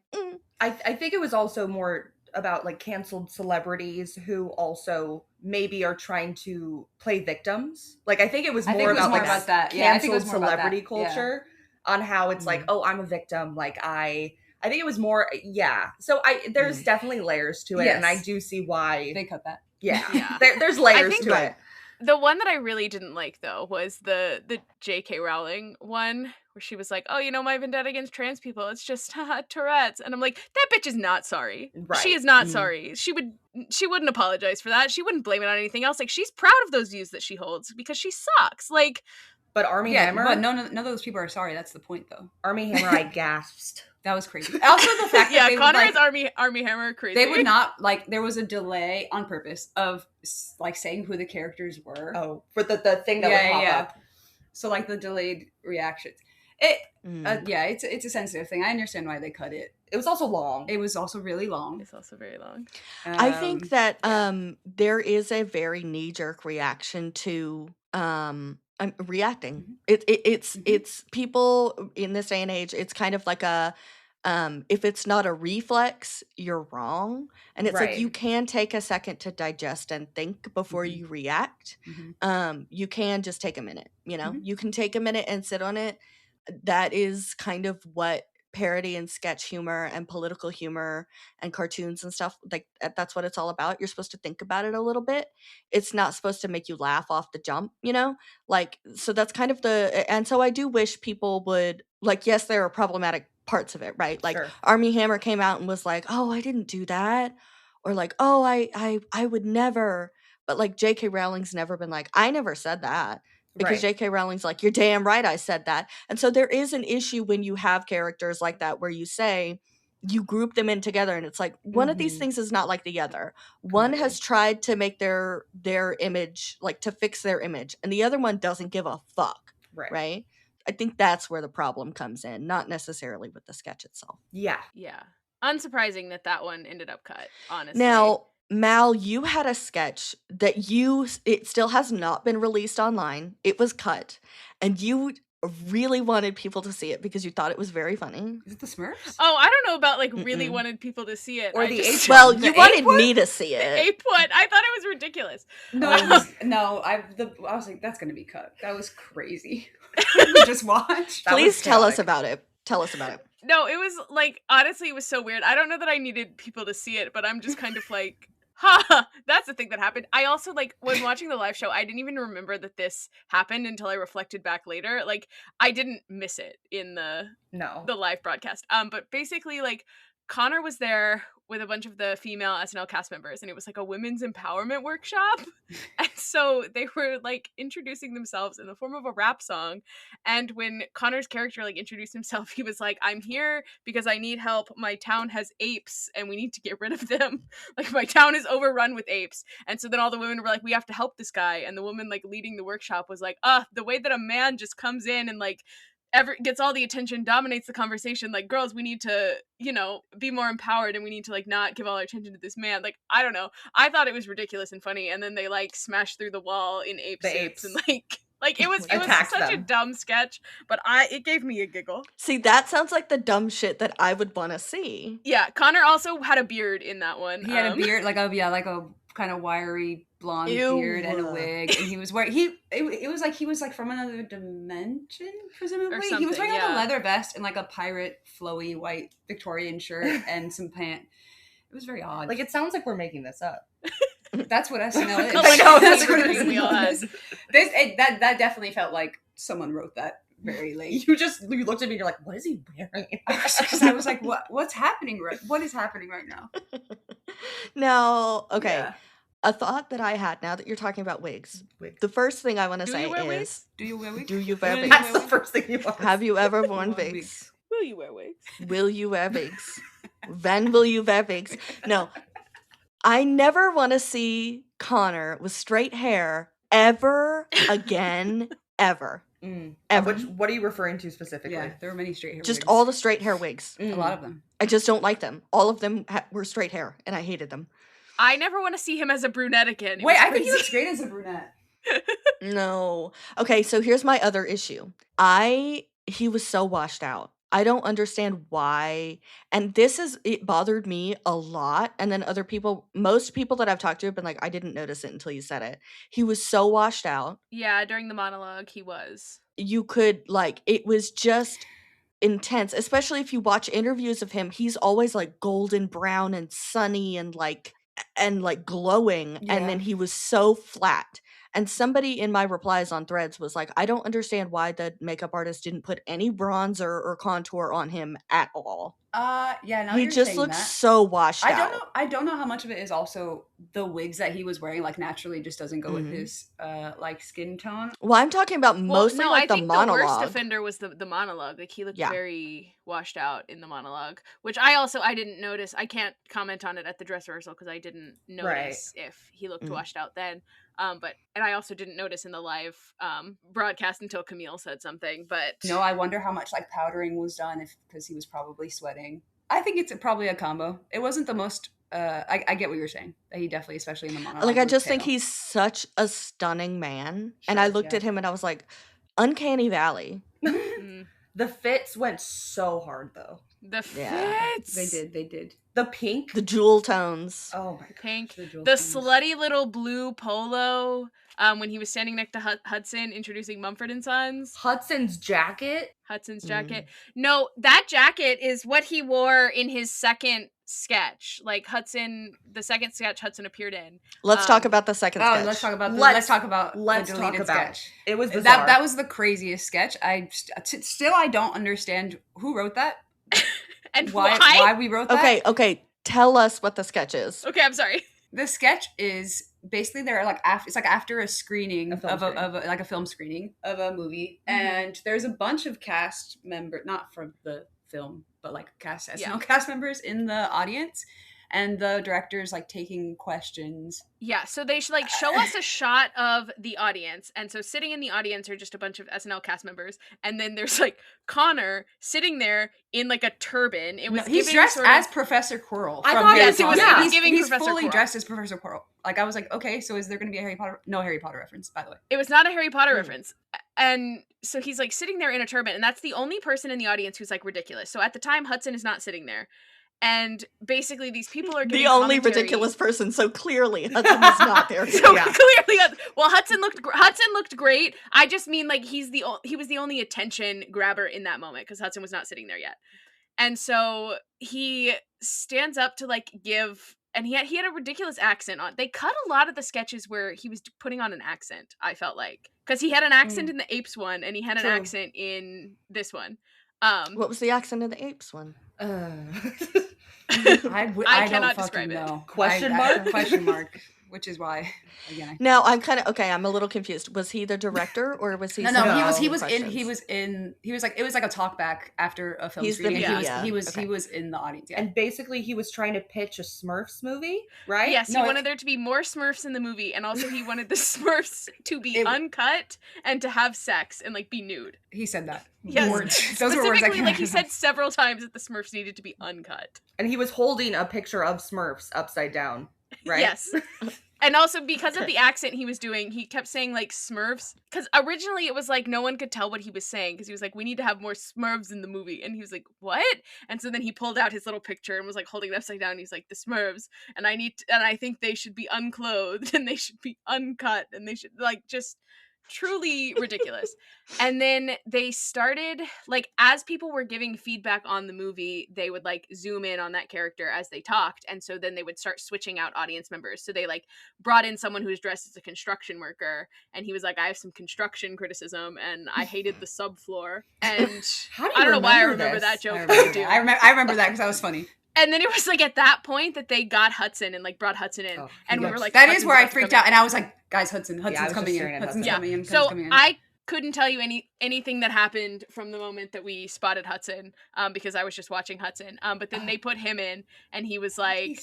I think it was also more about like canceled celebrities who also maybe are trying to play victims. Like I think it was more about that. Yeah, I think it was canceled more about celebrity that. Yeah. culture on how it's like, oh, I'm a victim. Like I think it was more, yeah. So there's definitely layers to it, and I do see why they cut that. Yeah, Yeah. There's layers to it. The one that I really didn't like though was the J.K. Rowling one where she was like, "Oh, my vendetta against trans people, it's just Tourette's," and I'm like, that bitch is not sorry. Right. She is not sorry. She wouldn't apologize for that. She wouldn't blame it on anything else. Like she's proud of those views that she holds because she sucks. Like, but Armie Hammer, but none of those people are sorry. That's the point, though. Armie Hammer, I gasped. That was crazy. Also, the fact that they Connor would, is Armie Hammer crazy. They would not there was a delay on purpose of like saying who the characters were. Oh, for the thing that would pop up. So like the delayed reactions. It's a sensitive thing. I understand why they cut it. It was also long. It was also really long. It's also very long. I think that there is a very knee-jerk reaction to reacting. It's people in this day and age. It's kind of like a if it's not a reflex, you're wrong, and it's like you can take a second to digest and think before you react. You can just take a minute. You can take a minute and sit on it. That is kind of what parody and sketch humor and political humor and cartoons and stuff like that's what it's all about. You're supposed to think about it a little bit. It's not supposed to make you laugh off the jump, like, so that's kind of and so I do wish people would, like, yes, there are problematic parts of it, right? Like Armie Hammer came out and was like, oh, I didn't do that, or like, oh, I would never, but like J.K. Rowling's never been like, I never said that. Because J.K. Rowling's like, you're damn right I said that. And so there is an issue when you have characters like that where you say, you group them in together, and it's like one of these Mhm. things is not like the other. One has tried to make their image, like to fix their image, and the other one doesn't give a fuck, Right. right? I think that's where the problem comes in, not necessarily with the sketch itself. Yeah. Yeah. Unsurprising that one ended up cut, honestly. Now, Mal, you had a sketch that it still has not been released online. It was cut, and you really wanted people to see it because you thought it was very funny. Is it the Smurfs? Oh, I don't know about like really Mm-mm. wanted people to see it. Or I the just, ape Well, one? you The wanted ape one? me to see the it. ape one. I thought it was ridiculous. No, Um, it was, no. I was like, that's gonna be cut. That was crazy. Just watch. That was Please tell us chaotic. about it. Tell us about it. No, it was like, honestly, it was so weird. I don't know that I needed people to see it, but I'm just kind of like, ha, that's the thing that happened. I also, like, when watching the live show, I didn't even remember that this happened until I reflected back later. Like, I didn't miss it in the No. live broadcast. But basically, like, Connor was there with a bunch of the female SNL cast members, and it was like a women's empowerment workshop. And so they were like introducing themselves in the form of a rap song. And when Connor's character like introduced himself, he was like, "I'm here because I need help. My town has apes and we need to get rid of them. Like my town is overrun with apes." And so then all the women were like, "We have to help this guy." And the woman like leading the workshop was like, the way that a man just comes in and like gets all the attention, dominates the conversation. Like, girls, we need to, be more empowered, and we need to like not give all our attention to this man. Like, I don't know. I thought it was ridiculous and funny, and then they like smashed through the wall in ape The suits apes. and like it was Attacked such a them. dumb sketch, but it gave me a giggle. See, that sounds like the dumb shit that I would want to see. Yeah, Connor also had a beard in that one. He had a beard, like a kind of wiry blonde Ew. beard and a wig, and he was wearing it was like he was like from another dimension, presumably. He was something, wearing like yeah. a leather vest and like a pirate flowy white Victorian shirt and some pant. It was very odd. Like, it sounds like we're making this up. That's what SNL is. Like, know, That's that's what what SNL we all had. is. That definitely felt like someone wrote that very late. You looked at me and you're like, what is he wearing? Because I was like, what's happening what is happening right now? Now, okay. Yeah. A thought that I had now that you're talking about wigs. The first thing I want to Do say you wear is, wigs? Do you wear wigs? do you wear Yeah, wigs? That's the first thing you want. Have you ever worn Worn wigs? wigs. Will you wear wigs? Will you wear wigs? When will you wear wigs? No. I never want to see Connor with straight hair ever again, ever. Ever. What are you referring to specifically? Yeah, there were many straight hair Just wigs. all the straight hair wigs. A lot of them. I just don't like them. All of them were straight hair, and I hated them. I never want to see him as a brunette again. It Wait, was I think he crazy. looks great as a brunette. No. Okay, so here's my other issue. He was so washed out. I don't understand why. And it bothered me a lot. And then most people that I've talked to have been like, I didn't notice it until you said it. He was so washed out. Yeah, during the monologue, he was. You could, it was just intense, especially if you watch interviews of him. He's always like golden brown and sunny and glowing. Yeah. And then he was so flat. And somebody in my replies on Threads was like, I don't understand why the makeup artist didn't put any bronzer or contour on him at all. Yeah, now He you're just saying looks that. so washed out. I don't know how much of it is also the wigs that he was wearing, like naturally just doesn't go with Mhm. his skin tone. Well, I'm talking about mostly I the think monologue. the worst offender was the monologue. Like he looked Yeah. very washed out in the monologue, which I didn't notice. I can't comment on it at the dress rehearsal because I didn't notice if he looked washed out then. And I also didn't notice in the live broadcast until Camille said something. But No, I wonder how much like powdering was done because he was probably sweating. I think it's probably a combo. It wasn't the most. I get what you're saying. That he definitely, especially in the monologue. I was just think pale. he's such a stunning man. And I Sure, looked yeah. at him and I was like, uncanny valley. mm, The fits went so hard, though. the Yeah. fits, They did. The pink. The jewel tones. Oh my god. pink, The jewel the tones. slutty little blue polo. When he was standing next to Hudson introducing Mumford and Sons. Hudson's jacket. Hudson's jacket. No, that jacket is what he wore in his second sketch. Like the second sketch Hudson appeared in. Let's talk about the second sketch. Let's talk about Let's the deleted sketch. It was bizarre. That was the craziest sketch. Still I don't understand who wrote that. And Why we wrote that. Okay. Tell us what the sketch is. Okay, I'm sorry. The sketch is basically they're like it's like after a screening A film film screening of a movie, Mhm. and there's a bunch of cast members, not from the film, but like SNL cast members in the audience, and the director's like taking questions. Yeah, so they should like show us a shot of the audience, and so sitting in the audience are just a bunch of SNL cast members, and then there's like Connor sitting there in like a turban. It was he's dressed as Professor Quirrell. I thought yes, it was. Yeah. He's giving he's Professor fully Quirrell. dressed as Professor Quirrell. Like I was like, okay, so is there going to be a Harry Potter? No Harry Potter reference, by the way. It was not a Harry Potter reference, and so he's like sitting there in a turban, and that's the only person in the audience who's like ridiculous. So at the time, Hudson is not sitting there. And basically, these people are giving the only commentary. ridiculous person. So clearly, Hudson was not there. So clearly, well, Hudson looked great. I just mean like he was the only attention grabber in that moment because Hudson was not sitting there yet. And so he stands up to like give, and he had a ridiculous accent on. They cut a lot of the sketches where he was putting on an accent. I felt like because he had an accent in the Apes one, and he had an accent in this one. What was the accent in the Apes one? I cannot describe it. Know. Question mark? Question mark. Which is why, again. Now I'm kind of okay. I'm a little confused. Was he the director or was he? No. He was like it was like a talk back after a film screening. He was in the audience. Yeah. And basically, he was trying to pitch a Smurfs movie, right? Yes, he wanted there to be more Smurfs in the movie, and also he wanted the Smurfs to be uncut and to have sex and like be nude. He said that. Yes, those were words. Specifically, like he said several times that the Smurfs needed to be uncut. And he was holding a picture of Smurfs upside down, right? Yes. And also because of the accent he was doing, he kept saying like Smurfs. Because originally it was like no one could tell what he was saying because he was like, we need to have more Smurfs in the movie. And he was like, what? And so then he pulled out his little picture and was like holding it upside down. And he's like, the Smurfs. And I think they should be unclothed and they should be uncut and they should like just truly ridiculous. And then they started like as people were giving feedback on the movie, they would like zoom in on that character as they talked, and so then they would start switching out audience members. So they like brought in someone who was dressed as a construction worker, and he was like, I have some construction criticism and I hated the subfloor. And I don't know why I remember that joke. I remember that because that was funny. And then it was like at that point that they got Hudson and like brought Hudson in, and we were like, that is where I freaked out, and I was like, guys, Hudson's coming in. Hudson's coming in. So I couldn't tell you anything that happened from the moment that we spotted Hudson, because I was just watching Hudson. But then they put him in, and he was like,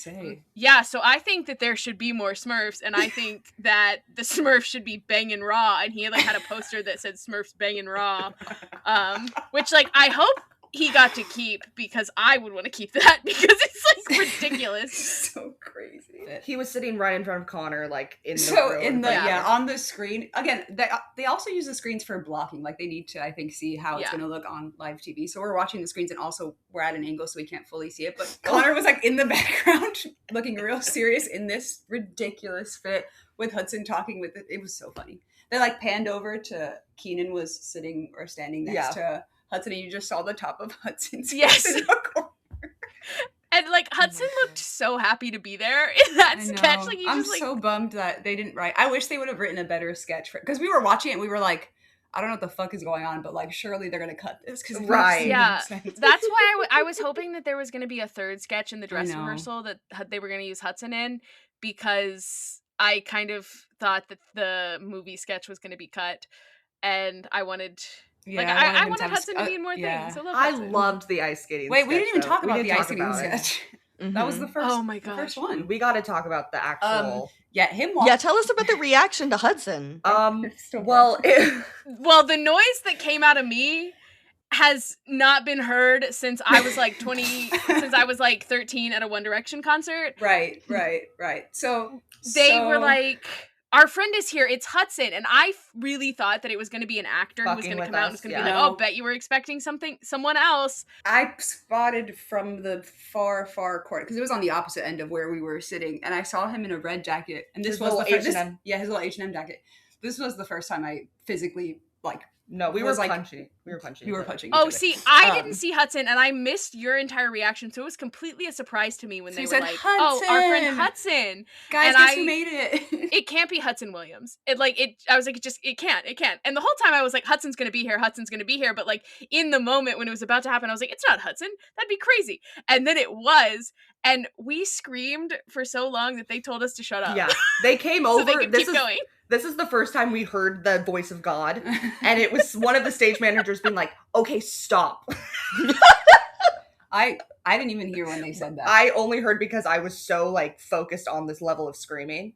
yeah. So I think that there should be more Smurfs, and I think that the Smurfs should be banging raw. And he like had a poster that said Smurfs banging raw, which like I hope he got to keep because I would want to keep that because it's like ridiculous. So crazy. He was sitting right in front of Connor, like in the room. On the screen. Again, they also use the screens for blocking. Like they need to, I think, see how it's going to look on live TV. So we're watching the screens, and also we're at an angle so we can't fully see it. But Connor was like in the background, looking real serious in this ridiculous fit with Hudson talking with it. It was so funny. They like panned over to Keenan was sitting or standing next to Hudson, and you just saw the top of Hudson's face in the corner. And like Hudson looked so happy to be there in that sketch. Like I'm so bummed that they didn't write. I wish they would have written a better sketch because we were watching it. And we were like, I don't know what the fuck is going on, but like surely they're gonna cut this because yeah. That's why I was hoping that there was gonna be a third sketch in the dress rehearsal that they were gonna use Hudson in, because I kind of thought that the movie sketch was gonna be cut, and I wanted. Yeah, like, I wanted Hudson to be in more things. I loved the ice skating sketch. We didn't even talk about the ice skating sketch. Mm-hmm. That was the first. Oh my gosh. The first one. We got to talk about the actual. Tell us about the reaction to Hudson. Well, the noise that came out of me has not been heard since I was like 13 at a One Direction concert. Right. So they were like, our friend is here, it's Hudson. And I really thought that it was going to be an actor who was going to come out and was going to be like, oh, bet you were expecting someone else. I spotted from the far corner, because it was on the opposite end of where we were sitting, and I saw him in a red jacket. And this was the H&M. His little H&M jacket. This was the first time I physically, like, no, we were punching. We were punching. You were punching. Oh, see, I didn't see Hudson, and I missed your entire reaction, so it was completely a surprise to me when they were like, Hudson! "Oh, our friend Hudson." Guys, guess who made it? It can't be Hudson Williams. I was like, it can't. And the whole time I was like, Hudson's gonna be here. But like in the moment when it was about to happen, I was like, it's not Hudson. That'd be crazy. And then it was, and we screamed for so long that they told us to shut up. Yeah, they came over. So they could keep going. This is the first time we heard the voice of God, and it was one of the stage managers being like, okay, stop. I didn't even hear when they said that. I only heard because I was so like focused on this level of screaming.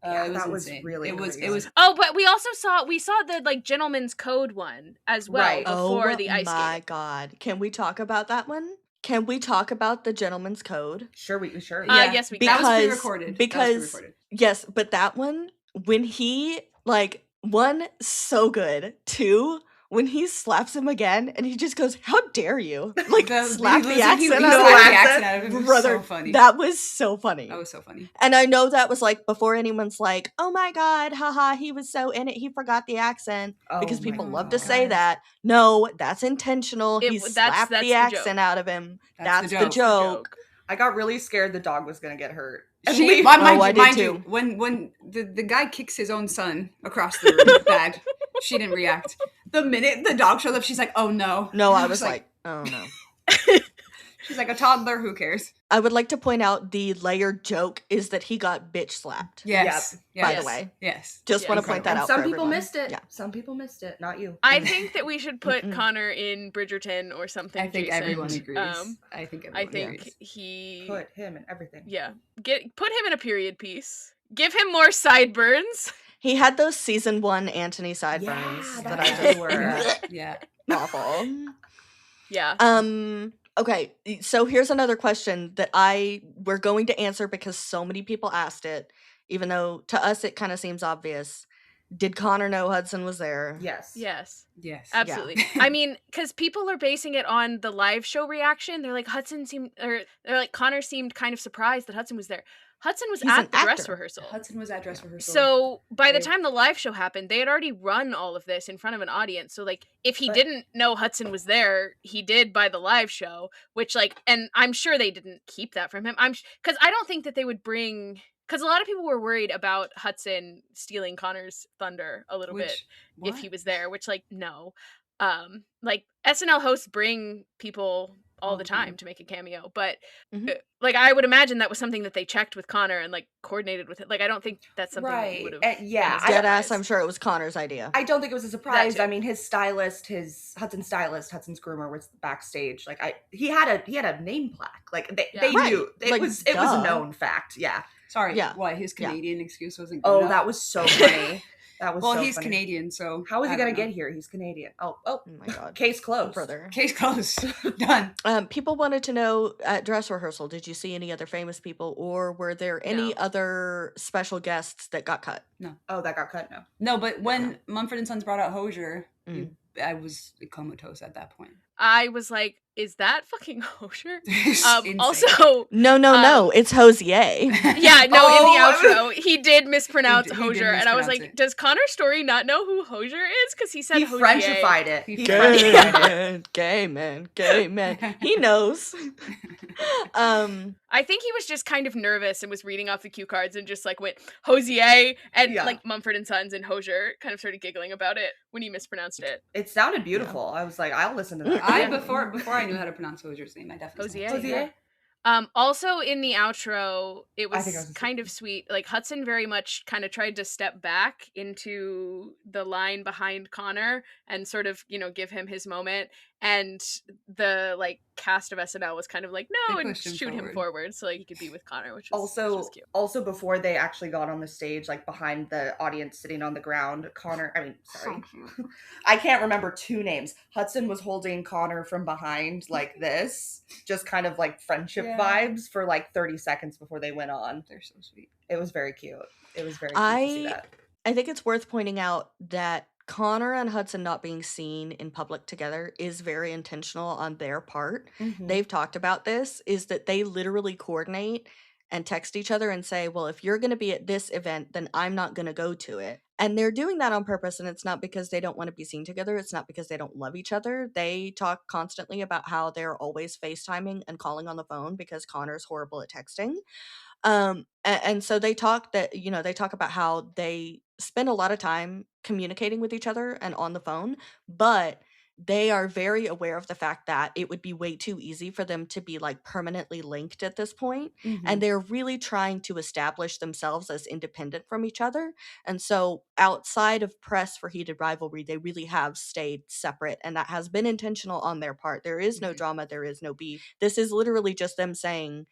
It was that was insane. really It was crazy. Oh, but we also saw the like gentleman's code one as well Right. before the ice my skating. God. Can we talk about that one? Can we talk about the gentleman's code? Sure. Yes, we can. That was pre-recorded. Because yes, but that one, when he like, one, so good. Two, when he slaps him again and he just goes, "How dare you!" Like slap the accent out of him. It was brother. so funny. That was so funny. That was so funny. And I know that was like before anyone's like, "Oh my God, haha, he was so in it, he forgot the accent," because people love to say that. No, that's intentional. He slapped that's the the accent joke. out of him. That's That's the joke. I got really scared the dog was gonna get hurt. Mind you, when the guy kicks his own son across the room, bad. She didn't react. The minute the dog showed up, she's like, "Oh no!" No, I was like, "Oh no." She's like, a toddler. Who cares? I would like to point out the layered joke is that he got bitch slapped. Yes. By the way. Yes. Just want to point that And out. some for people everyone. missed it. Yeah. Some people missed it. Not you. I think that we should put Connor in Bridgerton or something. I think Jason. everyone agrees. I think agrees. he put him in everything. Yeah, put him in a period piece. Give him more sideburns. He had those season 1 Anthony sideburns that I just were awful. Yeah. Okay, so here's another question that we're going to answer because so many people asked it, even though to us it kind of seems obvious. Did Connor know Hudson was there? Yes. Absolutely. Yeah. I mean, because people are basing it on the live show reaction. They're like, Connor seemed kind of surprised that Hudson was there. Hudson was at the dress rehearsal. Hudson was at dress rehearsal. So by the time the live show happened, they had already run all of this in front of an audience. So like, if he didn't know Hudson was there, he did by the live show, which like, and I'm sure they didn't keep that from him. Because I don't think that they would bring. Because a lot of people were worried about Hudson stealing Connor's thunder a little bit if he was there, which, like, no. Like, SNL hosts bring people all the time to make a cameo, but, like, I would imagine that was something that they checked with Connor and, like, coordinated with it. Like, I don't think that's something that he would have. Deadass, I'm sure it was Connor's idea. I don't think it was a surprise. I mean, Hudson's stylist, Hudson's groomer was backstage. Like, he had a name plaque. Like, they knew. It was a known fact. Yeah. Sorry. Yeah. Why his Canadian excuse wasn't good enough? That was so funny. That was well, so he's funny. Canadian, so how is he gonna get here? He's Canadian. Oh my God. Case closed, brother. Case closed. Done. People wanted to know at dress rehearsal, did you see any other famous people, or were there any other special guests that got cut? No. Oh, that got cut. No, but when Mumford & Sons brought out Hosier, I was comatose at that point. I was like, is that fucking Hosier? Also, no, it's Hosier. Yeah, no, in the outro, he did mispronounce Hosier, and I was like, does Connor Storrie not know who Hosier is? Because he said he Hosier. Frenchified it. He Frenchified it. Gay man. He knows. I think he was just kind of nervous and was reading off the cue cards and just like went Hosier, and like Mumford and Sons and Hosier kind of started giggling about it when he mispronounced it. It sounded beautiful. I was like, I'll listen to that. Before I knew how to pronounce Hosier's name, I definitely Hosier. Also in the outro, it was kind of sweet. Like Hudson very much kind of tried to step back into the line behind Connor and sort of, give him his moment. And the like cast of SNL was kind of like, no, and shoot him forward so like he could be with Connor, which was cute. Also before they actually got on the stage, like behind the audience sitting on the ground, I can't remember two names. Hudson was holding Connor from behind like this, just kind of like friendship vibes for like 30 seconds before they went on. They're so sweet. It was very cute. It was very cute to see that. I think it's worth pointing out that Connor and Hudson not being seen in public together is very intentional on their part. They've talked about this, is that they literally coordinate and text each other and say, well, if you're going to be at this event, then I'm not going to go to it. And they're doing that on purpose, and it's not because they don't want to be seen together. It's not because they don't love each other. They talk constantly about how they're always FaceTiming and calling on the phone because Connor's horrible at texting. And so they talk about how they spend a lot of time communicating with each other and on the phone, but they are very aware of the fact that it would be way too easy for them to be like permanently linked at this point. And they're really trying to establish themselves as independent from each other. And so outside of press for Heated Rivalry, they really have stayed separate, and that has been intentional on their part. There is no drama, there is no beef. This is literally just them saying,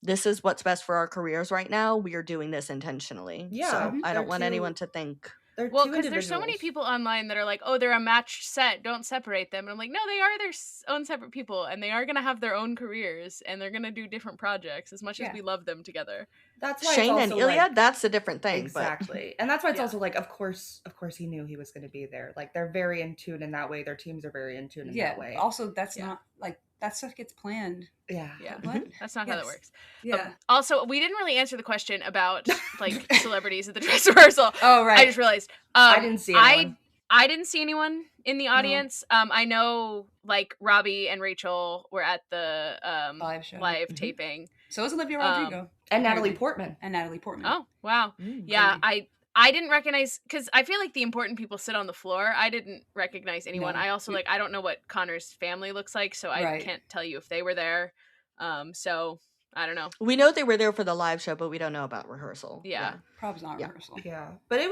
this is what's best for our careers right now. We are doing this intentionally. Yeah, So I don't want they're anyone two- to think. They're Well, two because there's so many individuals. people online that are like, oh, they're a matched set, don't separate them. And I'm like, no, they are their own separate people, and they are going to have their own careers, and they're going to do different projects as much as Yeah. we love them together. That's why Shane it's and also Ilya, like, that's a different thing. exactly. And that's why it's Yeah. also like, of course he knew he was going to be there. Like, they're very in tune in that way. Their teams are very in tune in that way. Also, that's Yeah. not like that stuff gets planned. Yeah. Yeah. What? That's not how that Yes. works. Yeah. Also, we didn't really answer the question about like celebrities at the dress rehearsal. Oh, right. I just realized. I didn't see anyone. I didn't see anyone in the audience. I know like Robbie and Rachel were at the Live show. live taping. So is Olivia Rodrigo. And Natalie Portman. And Natalie Portman. Oh, wow. Mm, Yeah, crazy. I didn't recognize, because I feel like the important people sit on the floor. I didn't recognize anyone. No. I also I don't know what Connor's family looks like, so I Right. can't tell you if they were there. So I don't know. We know they were there for the live show, but we don't know about rehearsal. Yeah. Prob's not Yeah. rehearsal. Yeah, but it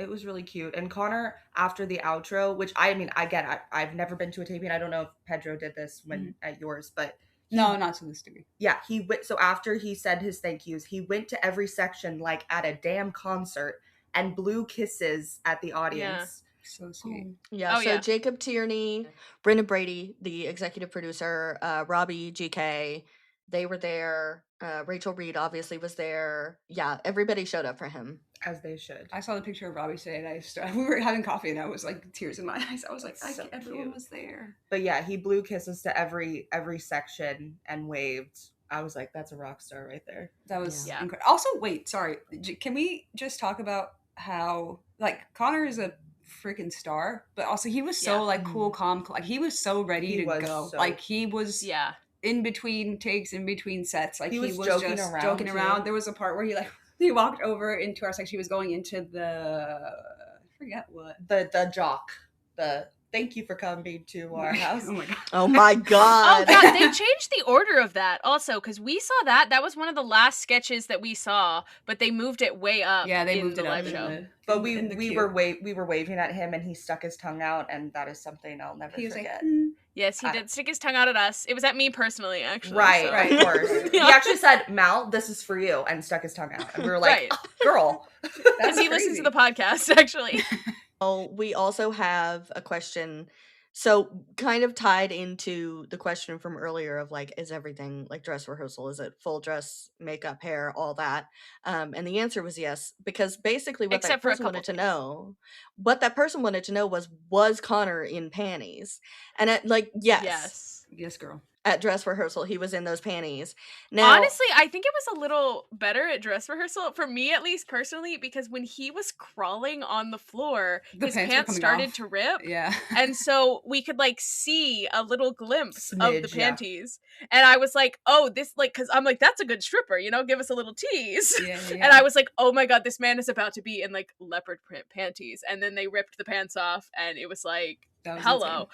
was really cute. And Connor, after the outro, which I mean, I get, I've never been to a taping. I don't know if Pedro did this when at yours, but No, not to this degree. yeah, he went. So after he said his thank yous, he went to every section like at a damn concert and blew kisses at the audience. So sweet. Yeah, Oh, so yeah. Jacob Tierney, Brendan Brady, the executive producer, Robbie, GK, they were there. Rachel Reed obviously was there. Yeah, everybody showed up for him. As they should. I saw the picture of Robbie today, and we were having coffee, and I was like tears in my eyes. I was like, That's so everyone cute. was there. But yeah, he blew kisses to every section and waved. I was like, that's a rock star right there. That was Yeah. incredible. Also, wait, sorry. Can we just talk about how like Connor is a freaking star, but also he was so Yeah. like cool, calm. Like he was so ready He to was go. so- Like he was Yeah. in between takes, in between sets. Like He was just joking around, joking too. around. There was a part where he walked over into our section. He was going into the I forget what. The jock. The thank you for coming to our house. Oh my god. Oh my Oh god. god, they changed the order of that also, because we saw that was one of the last sketches that we saw, but they moved it way up. Yeah, they in moved the it up live in show. the- But in we the we queue. were waving at him and he stuck his tongue out, and that is something I'll never He was like, forget. Yes, he did stick his tongue out at us. It was at me personally, actually. Right, so- right, of course. He Yeah. actually said, "Mal, this is for you," and stuck his tongue out, and we were like, Right. "Oh, "Girl." Because he listens to the podcast, actually. Oh, we also have a question. So, kind of tied into the question from earlier of like, is everything like dress rehearsal? Is it full dress, makeup, hair, all that? And the answer was yes, because basically what Except that for a person couple wanted to things. know, what that person wanted to know was Connor in panties? And at like, yes, Yes, girl. at dress rehearsal, he was in those panties. Now, Honestly, I think it was a little better at dress rehearsal, for me at least personally, because when he was crawling on the floor, The his pants were pants coming started off. to rip. Yeah. And so we could like see a little glimpse of the Smidge, yeah. panties. And I was like, oh, this like, because I'm like, that's a good stripper, give us a little tease. Yeah. And I was like, oh my god, this man is about to be in like leopard print panties. And then they ripped the pants off, and it was like, That was hello.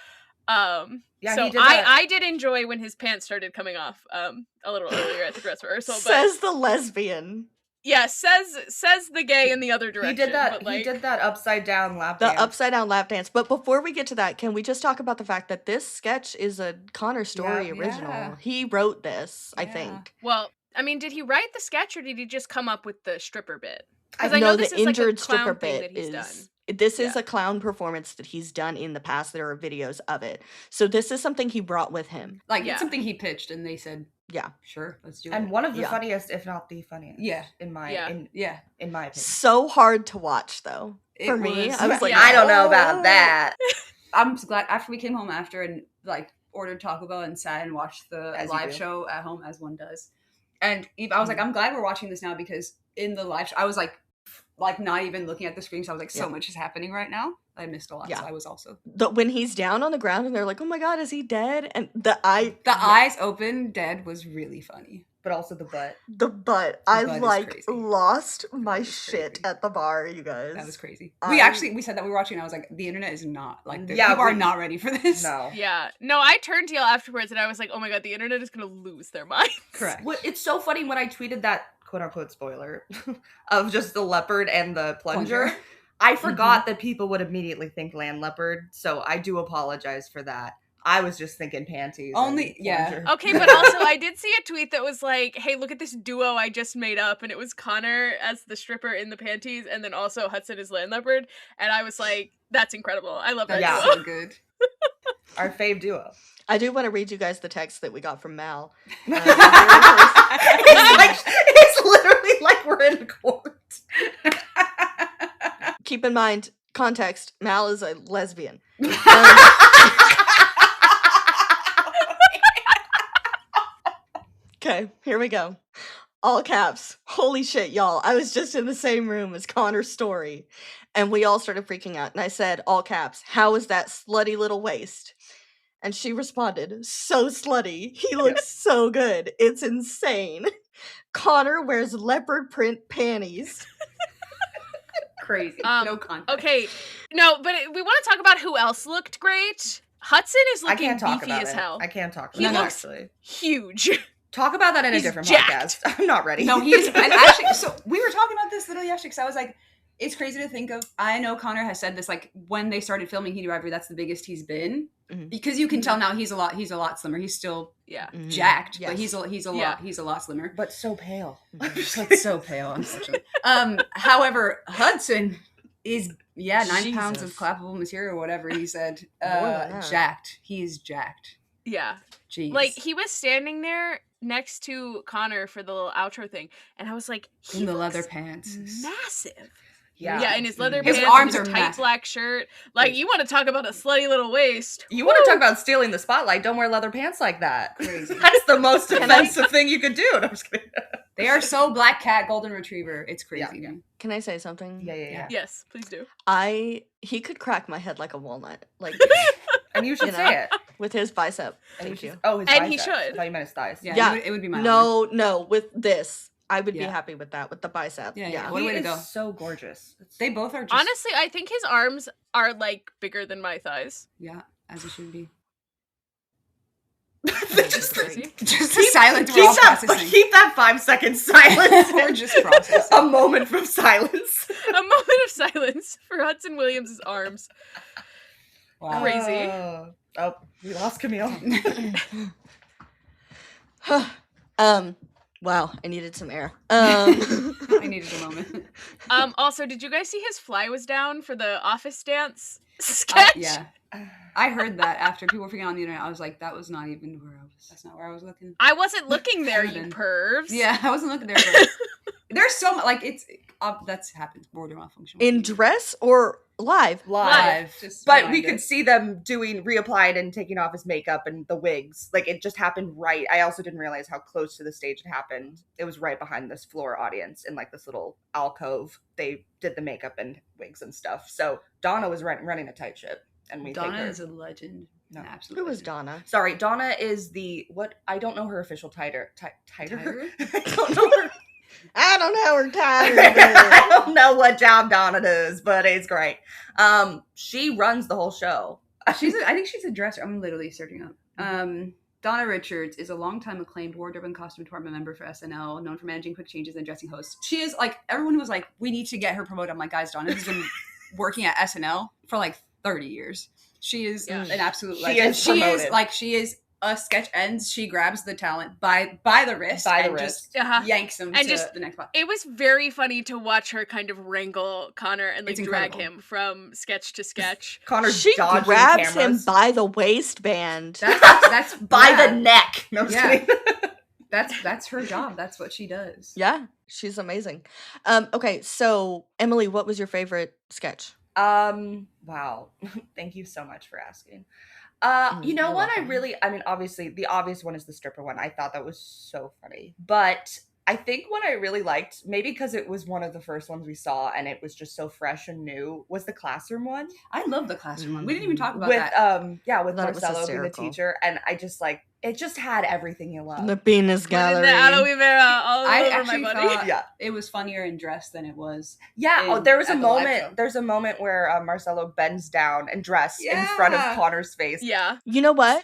Yeah, So he did that. I did enjoy when his pants started coming off a little earlier at the dress rehearsal. But says the lesbian. yeah, says the gay in the other direction. He did that. But, like, He did that upside down lap The dance. upside down lap dance. But before we get to that, can we just talk about the fact that this sketch is a Connor Storrie Yeah. original? Yeah. He wrote this, I Yeah. think. Well, I mean, did he write the sketch or did he just come up with the stripper bit? I Because I know know this the is like a injured clown stripper thing bit that he's is done. this is Yeah. a clown performance that he's done in the past. There are videos of it. So this is something he brought with him. like Yeah. it's something he pitched, and they said, Yeah. "Sure, let's do and it." one of the Yeah. funniest, if not the funniest. Yeah. In my Yeah. in my opinion. So hard to watch though. It For me, was- I was like, Yeah. I don't know "Oh." about that. I'm just glad after we came home after and like ordered Taco Bell and sat and watched the As you live do. show at home as one does. And I was like, I'm glad we're watching this now because in the live show, I was like not even looking at the screen. So I was like, so Yeah. much is happening right now. I missed a lot. Yeah. So I was also When he's down on the ground and they're like, "Oh my god, is he dead?" And the eyes open dead was really funny. but also the butt. The butt. The I butt is like crazy. lost my was shit crazy. at the bar, you guys. That was crazy. I- We said that we were watching and I was like, the internet is not like this. Yeah, People are we- not ready for this. No. Yeah. No, I turned to y'all afterwards and I was like, oh my god, the internet is gonna lose their minds. Correct. What, it's so funny when I tweeted that quote-unquote spoiler of just the leopard and the plunger. I forgot that people would immediately think land leopard, so I do apologize for that. I was just thinking panties. Only- and yeah. plunger. Okay, but also I did see a tweet that was like, hey, look at this duo I just made up, and it was Connor as the stripper in the panties, and then also Hudson as land leopard, and I was like, that's incredible. I love that That's duo. so good. Our fave duo. I do want to read you guys the text that we got from Mal. It's literally like we're in court. Keep in mind, context, Mal is a lesbian. Okay, here we go. All caps. Holy shit, y'all. I was just in the same room as Connor Storrie, and we all started freaking out. And I said, all caps, how is that slutty little waist? And she responded, so slutty. He looks so good. It's insane. Connor wears leopard print panties. Crazy. Um, No context. Okay, no, but we want to talk about who else looked great. Hudson is I looking can't talk beefy about as it. hell. I can't talk about He it, looks- actually. Huge. Talk about that in a He's different jacked. podcast. I'm not ready. No, he is. And actually, so we were talking about this literally yesterday because I was like, it's crazy to think of. I know Connor has said this, like when they started filming Heat Rivalry, that's the biggest he's been. Mhm. Because you can tell now he's a lot slimmer. He's still Yeah. Mhm. jacked, Yes. but he's a lot slimmer. But so pale. But so pale, unfortunately. However, Hudson is 9 pounds of Jesus. clappable material, whatever he said. More than that. Jacked. He is jacked. Yeah. Jeez. Like, he was standing there next to Connor for the little outro thing, and I was like, he in the looks leather pants. massive. Yeah. Yeah, in his leather His pants, arms and his are tight massive. black shirt. Like, you want to talk about a slutty little waist. You want to talk about stealing the spotlight? Don't wear leather pants like that. Crazy. That's the most offensive thing you could do. No, I'm just kidding. They are so black cat, golden retriever. It's crazy. Yeah. Can I say something? Yeah. Yes, please do. He could crack my head like a walnut. Like, And you should You know? say it. with his bicep. And Thank you you. should- Oh, his And he biceps. should. I thought you meant his thighs. Yeah, Yeah. It would be my honor. No, with this. I would be Yeah. happy with that, with the bicep. Yeah. Yeah. What a He way to is go. so gorgeous. They both are just Honestly, I think his arms are, like, bigger than my thighs. yeah, as it should be. Just crazy. Just the silence we're all processing. Keep that 5 second silence. We're just processing. A moment from silence. A moment of silence for Hudson Williams' arms. Wow. Crazy. Oh, we lost Camille. Wow, I needed some air. I needed a moment. Also, did you guys see his fly was down for the office dance sketch? Yeah. I heard that after people were freaking out on the internet. I was like, that was not even where I was. That's not where I was looking. I wasn't looking there, you Could've been. pervs. Yeah, I wasn't looking there. But there's so much, like, it's, that's happened. Border malfunction. In dress or live? Live. Just But we reminder. could see them doing reapplied and taking off his makeup and the wigs. Like, it just happened right. I also didn't realize how close to the stage it happened. It was right behind this floor audience in, like, this little alcove. They did the makeup and wigs and stuff. So Donna was running a tight ship. And we Donna think her. is a legend. No. An absolute Who was legend. Donna? Sorry, Donna is the what? I don't know her official title. Tighter? Tighter? I don't know her. I don't know her title. I don't know what job Donna does, but it's great. She runs the whole show. I think she's a dresser. I'm literally searching up. Donna Richards is a longtime acclaimed wardrobe and costume department member for SNL, known for managing quick changes and dressing hosts. She is like, everyone was like, we need to get her promoted. I'm like, guys, Donna has been working at SNL for like 30 years. She is Yeah. an absolute She legend. is She is promoted. like, she is a sketch ends. She grabs the talent by the wrist By the and wrist. just Uh-huh. yanks them And to just- the next spot. It was very funny to watch her kind of wrangle Connor and like It's drag incredible. him from sketch to sketch. Connor She dodging grabs him cameras by the waistband. That's by yeah. the neck. No, I'm just Yeah. kidding. That's her job. That's what she does. Yeah, she's amazing. Okay, so Emily, what was your favorite sketch? Wow. Thank you so much for asking. Mm, You know you're what welcome. I mean, obviously, the obvious one is the stripper one. I thought that was so funny. But I think what I really liked, maybe because it was one of the first ones we saw and it was just so fresh and new, was the classroom one. I love the classroom one. We didn't even talk about With that. with thought it was Marcelo being the hysterical. teacher. And I just like it just had everything you love. The penis Put in gallery. the aloe vera all I over my actually body. thought Yeah. it was funnier in dress than it was. Yeah, in- there was a at the live show. moment. There's a moment where Marcelo bends down and dress in front of Yeah. Connor's face. Yeah. You know what?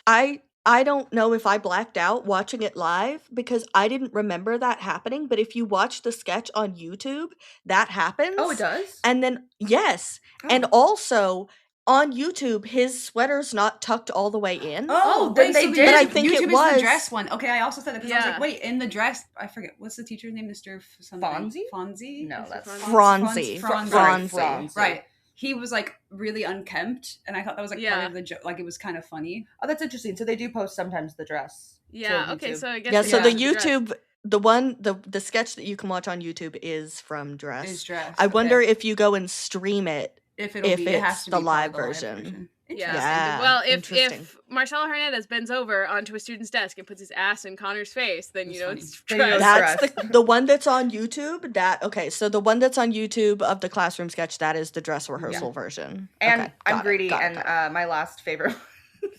I don't know if I blacked out watching it live because I didn't remember that happening, but if you watch the sketch on YouTube, that happens. Oh, it does. And then yes, and also on YouTube his sweater's not tucked all the way in. Oh, then wait, they so did. But I YouTube- think YouTube it is was the dress one. Okay, I also said that because I was Yeah. like, wait, in the dress, I forget what's the teacher's name, Mr. something. Fonzie? Fonzie? No, Is it that's Franz? Franzi. Franzi. Franzi. Right. He was like really unkempt, and I thought that was like part Yeah. of the joke. Like it was kind of funny. Oh, that's interesting. So they do post sometimes the dress. to Yeah. Okay. YouTube. So I guess Yeah, they so have the dress. YouTube the sketch that you can watch on YouTube is from Dress. Is dress. I okay. wonder if you go and stream it. if if it has it's to the be part of live version. Yeah. Yeah, Well, if interesting. Marcelo Hernandez bends over onto a student's desk and puts his ass in Connor's face, then That's you know funny. it's Then you know dress. it's That's the one that's on YouTube. So the one that's on YouTube of the classroom sketch, that is the dress rehearsal version. And Okay, I'm got it, greedy, got it, and got it. my last favorite.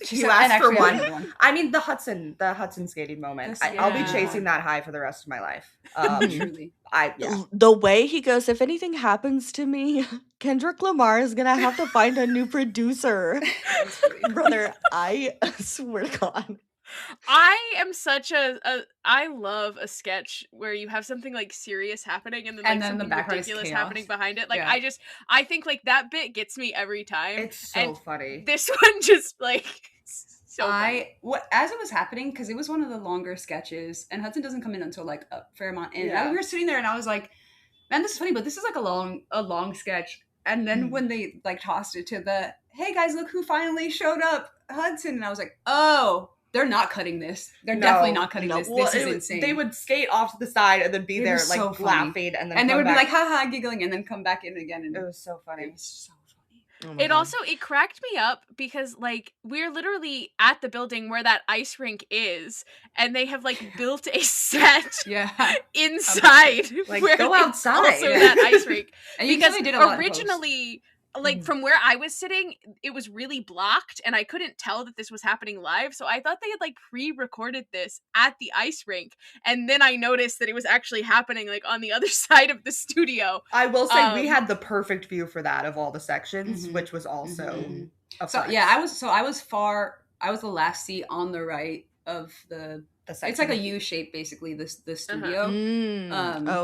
She You said- asked and for actually I one. have one. I mean, the Hudson skating moment. This- I'll be yeah. chasing that high for the rest of my life. Truly. The way he goes, if anything happens to me, Kendrick Lamar is gonna have to find a new producer. That's pretty- Brother, I swear to God. I am such I love a sketch where you have something like serious happening and then like And then the something background is ridiculous chaos. happening behind it. Like Yeah. I think like that bit gets me every time. It's so And funny. this one just like so funny. As it was happening, because it was one of the longer sketches, and Hudson doesn't come in until like a fair amount in. Yeah. We were sitting there, and I was like, "Man, this is funny, but this is like a long sketch." And then when they like tossed it to the, "Hey guys, look who finally showed up, Hudson," and I was like, "Oh, they're not cutting this. They're definitely not cutting this. Well, This is it was- insane." They would skate off to the side and then be It there was like so funny. laughing, and then and they come would be back. like, "Ha ha," giggling, and then come back in again. And It was so funny. it was so funny. Oh my It God. also it cracked me up because like we're literally at the building where that ice rink is, and they have like built a set Yeah, inside. Like, where go it's outside. Also Yeah. that ice rink. and you Because really did a lot in post. originally, like from where I was sitting, it was really blocked, and I couldn't tell that this was happening live. So I thought they had like pre-recorded this at the ice rink, and then I noticed that it was actually happening like on the other side of the studio. I will say we Um, had the perfect view for that of all the sections, Mhm. which was also Mhm. a So flex. yeah, I was I was the last seat on the right of the. The It's like a U shape, basically. The studio.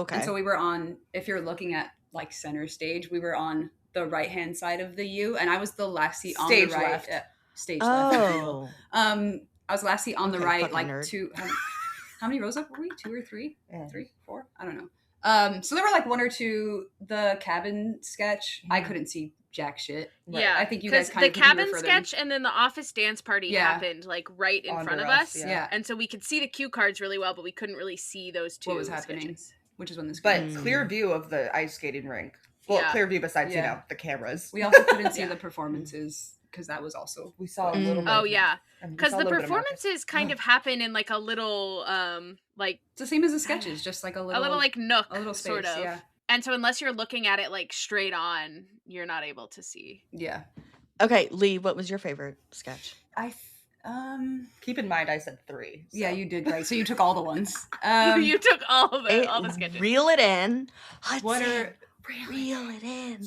Okay. And so we were on. If you're looking at like center stage, we were on the right hand side of the U, and I was the last seat on Stage the right. left. Stage left. Oh. I was last seat on the Okay, right, fucking like nerd. two. How many rows up were we? 2 or 3? Yeah. 3, 4? I don't know. So there were like 1 or 2. The cabin sketch, I couldn't see jack shit. Yeah, I think you guys because kind the of you were cabin further sketch and then the office dance party Yeah. happened like right in front Under of us, us. yeah. Yeah, And so we could see the cue cards really well, but we couldn't really see those two what was happening, sketches. which is when this. But came. clear view of the ice skating rink. Well, Yeah. clear view besides you Yeah. know the cameras. We also couldn't see Yeah. the performances because that was also. We saw a little bit. Oh yeah, and we because saw a the little bit of Marcus. performances kind of happen in like a little like It's the same as the sketches, just like a little like nook a little space, sort of. yeah. And so unless you're looking at it like straight on, you're not able to see. Yeah. Okay, Lee, what was your favorite sketch? Keep in mind, I said 3. So. Yeah, you did right. So you took all the ones. You took all the sketches. Reel it in. What Hudson, are reel it in.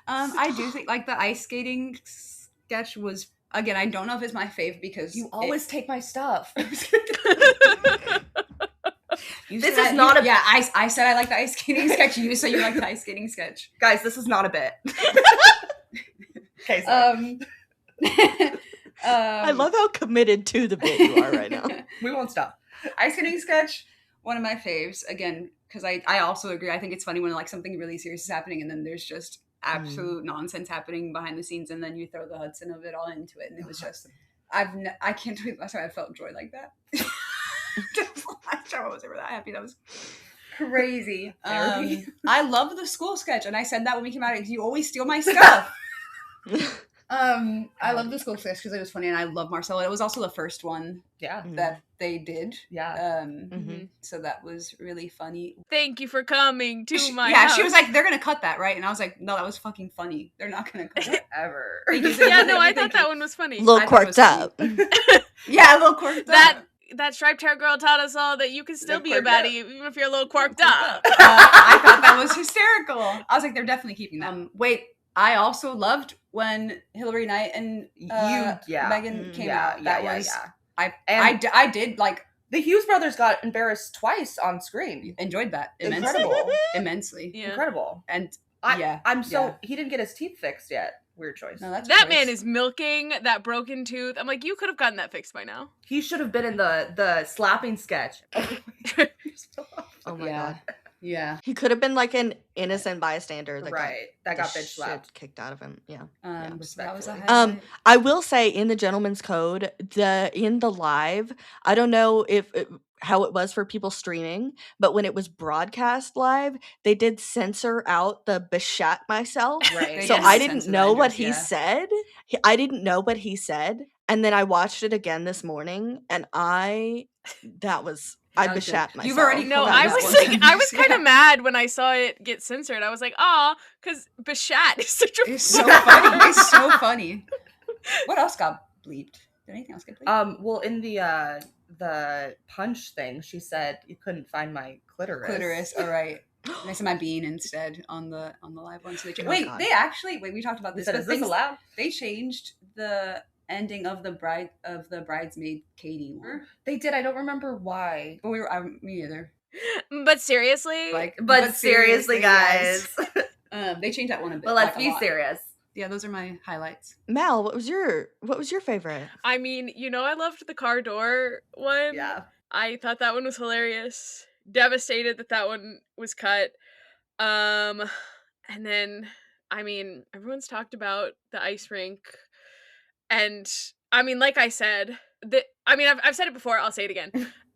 I do think like the ice skating sketch was again. I don't know if it's my fave because You always take my stuff. You This said is not a- yeah. I said I like the ice skating sketch. You said you like the ice skating sketch. Guys, this is not a bit. Okay, sorry. I love how committed to the bit you are right now. We won't stop. Ice skating sketch, one of my faves. Again, because I also agree. I think it's funny when like something really serious is happening and then there's just absolute nonsense happening behind the scenes, and then you throw the Hudson of it all into it, and it was just I can't tell you the last time I felt joy like that. Last time I was ever that happy. That was crazy. I love the school sketch, and I said that when we came out. You always steal my stuff. I love the school sketch because it was funny, and I love Marcella. It was also the first one Yeah. that they did. Yeah. So that was really funny. Thank you for coming to my yeah, house. she was like, "They're gonna cut that, right?" And I was like, "No, that was fucking funny. They're not gonna cut it." Ever. Thank you. yeah, no, I thought that one was funny. A little I thought it was quirked funny. up. Yeah, a little quirked up. That striped hair girl taught us all that you can still be a Quirked up. baddie even if you're a little quirked up. I thought that was hysterical. I was like, they're definitely keeping that. Wait, I also loved when Hillary Knight and Megan came out. That was I did like the Hughes brothers got embarrassed twice on screen. enjoyed that Incredible. immensely. Yeah. Incredible. And I'm so he didn't get his teeth fixed yet. Weird choice. no, that's That a man choice. is milking that broken tooth. I'm like, you could have gotten that fixed by now. He should have been in the slapping sketch. Oh my Yeah. god. Yeah. He could have been like an innocent bystander that Right. That got got the bitch slapped. shit kicked out of him. Yeah. So that was a respectfully. highlight. I will say in the Gentleman's Code, in the live, I don't know how it was for people streaming, but when it was broadcast live, they did censor out the beshat myself. Right. So did I censor didn't the know what enders, he yeah. said. I didn't know what he said. And then I watched it again this morning and I That was beshat good. myself. You've already No, pulled out I that was one. like, I was kind Yeah. of mad when I saw it get censored. I was like, aw, because Bashat is such a It's so funny. It's so funny. What else got bleeped? Did anything else get bleeped? Well, in the punch thing, she said you couldn't find my clitoris. All right. They said my bean instead on the live one. So they Oh, wait. God. They actually we talked about They this. said, but "Is this allowed?" They changed the ending of the bridesmaid Katie one. They did. I don't remember why. But me either. But seriously, But seriously, guys. They changed that one a bit. But let's like, a be lot. serious. Yeah, those are my highlights. Mal, what was your favorite? I mean, I loved the car door one. Yeah. I thought that one was hilarious. Devastated that one was cut. And then, I mean, everyone's talked about the ice rink. And, I mean, like I said, I've said it before, I'll say it again.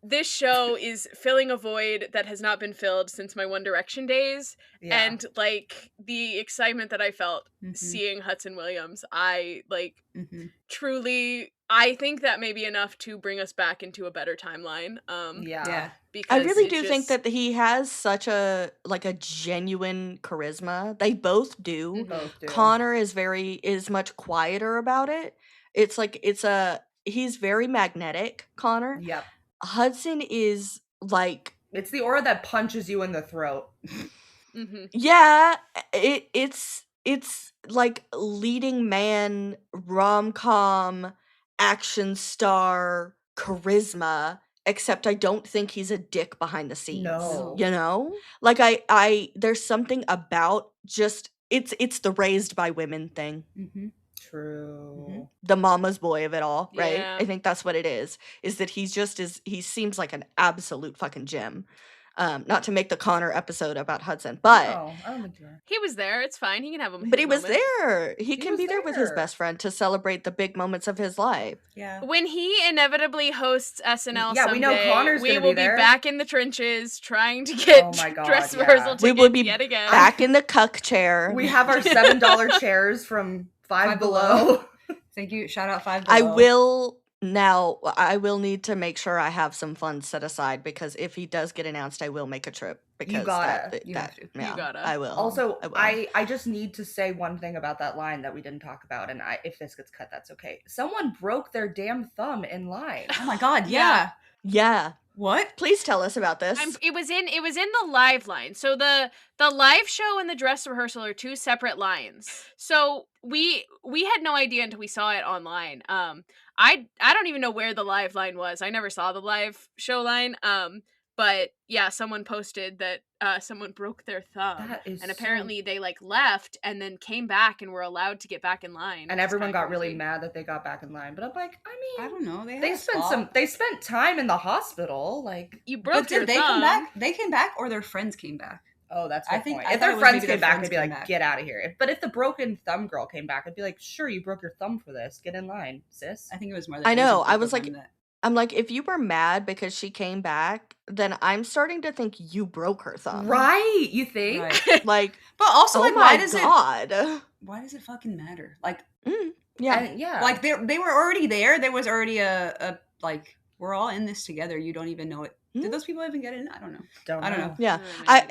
This show is filling a void that has not been filled since my One Direction days. Yeah. And, like, the excitement that I felt Mhm. seeing Hudson Williams, I, like, Mhm. truly, I think that may be enough to bring us back into a better timeline. Yeah. Because I really it do think just- that he has such a genuine charisma. They both do. Both do. Connor is much quieter about it. It's like he's very magnetic, Connor. Yep. Hudson is like, It's the aura that punches you in the throat. Mhm. yeah, it's like leading man rom-com action star charisma, except I don't think he's a dick behind the scenes. No. You know? Like I there's something about just it's the raised by women thing. Mhm. True. The mama's boy of it all, right? Yeah. I think that's what it is that he seems like an absolute fucking gem. Not to make the Connor episode about Hudson, but Oh, I don't think you are. He was there. It's fine. He can have him. he was there. He can was be there with his there. best friend to celebrate the big moments of his life. Yeah. When he inevitably hosts SNL, Yeah, we know someday, Connor's we gonna will be there. back in the trenches trying to get Oh my God, dress yeah. rehearsal We tickets will be yet again. Back in the cuck chair. We have our $7 chairs from Five Five Below. Thank you. Shout out 5 I Below. will need to make sure I have some funds set aside because if he does get announced, I will make a trip. Because gotta. You have to. yeah, You gotta. I will. Also, I will. I just need to say one thing about that line that we didn't talk about, and if this gets cut, that's okay. Someone broke their damn thumb in line. Oh my god, Yeah. Yeah. What? Please tell us about this. It was in the live line. So the live show and the dress rehearsal are two separate lines. So we had no idea until we saw it online. I don't even know where the live line was. I never saw the live show line. But yeah, someone posted that someone broke their thumb. That is And apparently they like left and then came back and were allowed to get back in line. and which is everyone kinda got really crazy. mad that they got back in line. But I'm like, I mean, I don't know. they spent time in the hospital. Like, You broke But your did they thumb. come back? They came back, or their friends came back. oh, that's a I good think- point. I If thought their it was friends maybe their came back, friends I'd be came like, back. get out of here. But if the broken thumb girl came back, I'd be like, sure, you broke your thumb for this. Get in line, sis. I think it was more. I know, I was like, like- I'm like, if you were mad because she came back, then I'm starting to think you broke her thumb. Right? You think? right. Like, But also, oh like, my why does god. Why does it fucking matter? Like, Mm. Yeah. And yeah. Like they were already there. There was already a like, we're all in this together. You don't even know it. Did those people even get in? I don't know. I don't know. Yeah.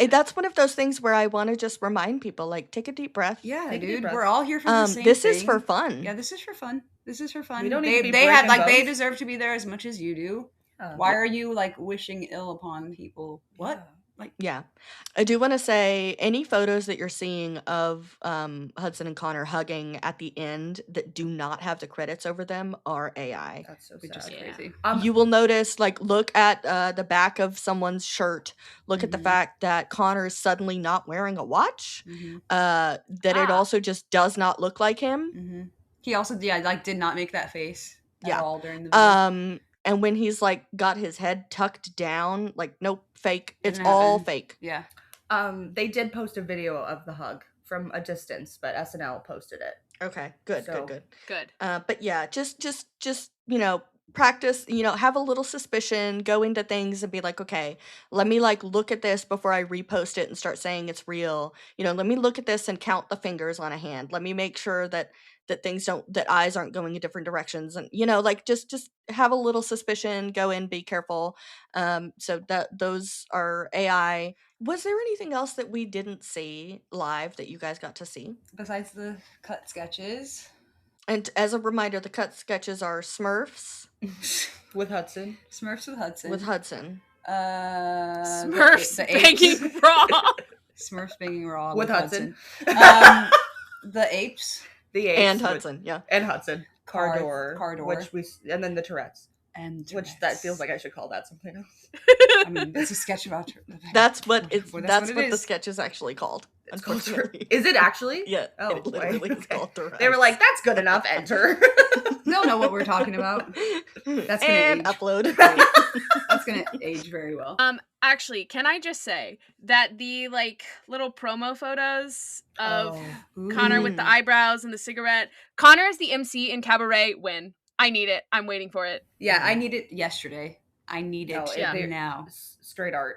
That's one of those things where I want to just remind people, like, take a deep breath. Yeah, Take a deep dude. breath. We're all here for the same This thing. is for fun. Yeah, this is for fun. This is for fun. We don't need to be they had breaking like they bones. deserve to be there as much as you do. Yeah. Why are you like wishing ill upon people? What? Yeah. Like, Yeah. I do want to say any photos that you're seeing of Hudson and Connor hugging at the end that do not have the credits over them are AI. That's so which is sad. crazy. You will notice, like, look at the back of someone's shirt. Look at the Mhm. fact that Connor is suddenly not wearing a watch. Mhm. That it also just does not look like him. Mm-hmm. He also, like did not make that face Yeah. at all during the video. And when he's like got his head tucked down, like, nope, fake. It's Didn't all happen. fake. Yeah. They did post a video of the hug from a distance, but SNL posted it. Okay, good. Good. But yeah, just practice, have a little suspicion, go into things and be like, okay, let me like look at this before I repost it and start saying it's real. Let me look at this and count the fingers on a hand. Let me make sure that eyes aren't going in different directions, and like just have a little suspicion, go in, be careful. So that those are AI. Was there anything else that we didn't see live that you guys got to see? Besides the cut sketches. And as a reminder, the cut sketches are Smurfs With Hudson. Smurfs with Hudson. with Hudson. Smurfs the banging raw. Smurfs banging raw With Hudson. The apes. The apes And with- Hudson, yeah. And Hudson. Car door. And then the Tourette's. And Which that feels like I should call that something else. I mean, it's a sketch about. That's what it's. Well, that's what the is. sketch is actually called. It's called Unfortunately, Is it actually? yeah. Oh, it literally boy. is called Tourette's. They were like, that's good enough, enter. They'll know what we're talking about. That's gonna and age. upload. That's gonna age very well. Actually, can I just say that the like little promo photos of Connor with the eyebrows and the cigarette. Connor is the MC in Cabaret. Win. I need it. I'm waiting for it. Yeah, I need it yesterday. I need it now. Straight art.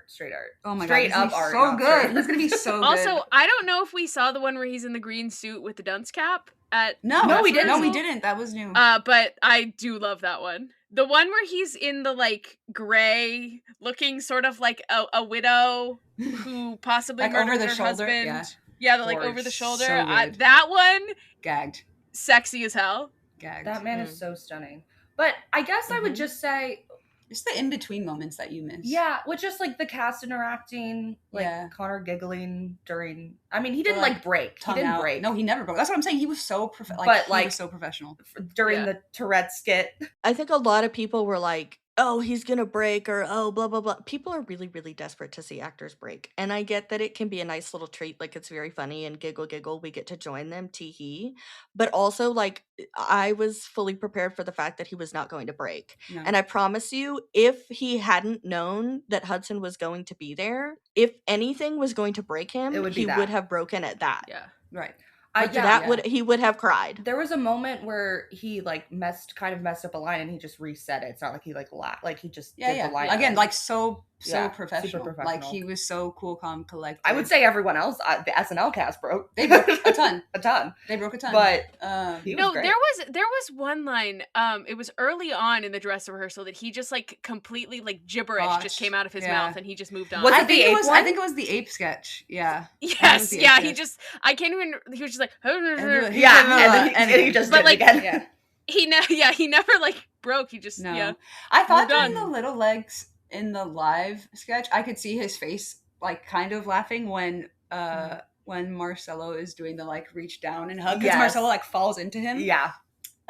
Oh my Straight god, up art. so not good. straight. It's gonna be so good. Also, I don't know if we saw the one where he's in the green suit with the dunce cap at No, we didn't. No, we didn't. That was new. but I do love that one. The one where he's in the like gray, looking sort of like a widow who possibly Like murdered over the her shoulder, husband. yeah. the like over the Gorge. shoulder. So good. That one, Gagged. sexy as hell. Gagged. That man is so stunning. But I guess I would just say, It's the in between moments that you miss. yeah, with just like the cast interacting, like Yeah. Connor giggling during. I mean, he didn't like, like break. He Tongue didn't out. break. No, he never broke. That's what I'm saying. He was so he was so professional. During Yeah. the Tourette skit. I think a lot of people were like, oh, he's gonna break, or oh, blah blah blah. People are really, really desperate to see actors break, and I get that it can be a nice little treat, like it's very funny and giggle, we get to join them, tee hee. But also, like, I was fully prepared for the fact that he was not going to break, No. and I promise you, if he hadn't known that Hudson was going to be there, if anything was going to break him, It would be he that. would have broken at that. Yeah. Right. He would have cried. There was a moment where he like messed up a line and he just reset it. It's not like he like laughed. Like he just did the line Again, again. like so Yeah, professional. super Like professional. he was so cool, calm, collected. I would say everyone else, the SNL cast broke. They broke a ton. a ton. They broke a ton. But he was No, great. there was one line. It was early on in the dress rehearsal that he just like completely like gibberish just Botched. came out of his Yeah. mouth and he just moved on. Was I it think the it ape was. one? I think it was the ape sketch. Yeah. Yes, the yeah. ape He sketch. just I can't even. He was just like. Yeah, and then he just But, did like, it again. Yeah. he never like broke. He just No. yeah. I thought Moved on. during the little legs in the live sketch, I could see his face like kind of laughing when Marcelo is doing the like reach down and hug because Yes. Marcelo like falls into him. Yeah.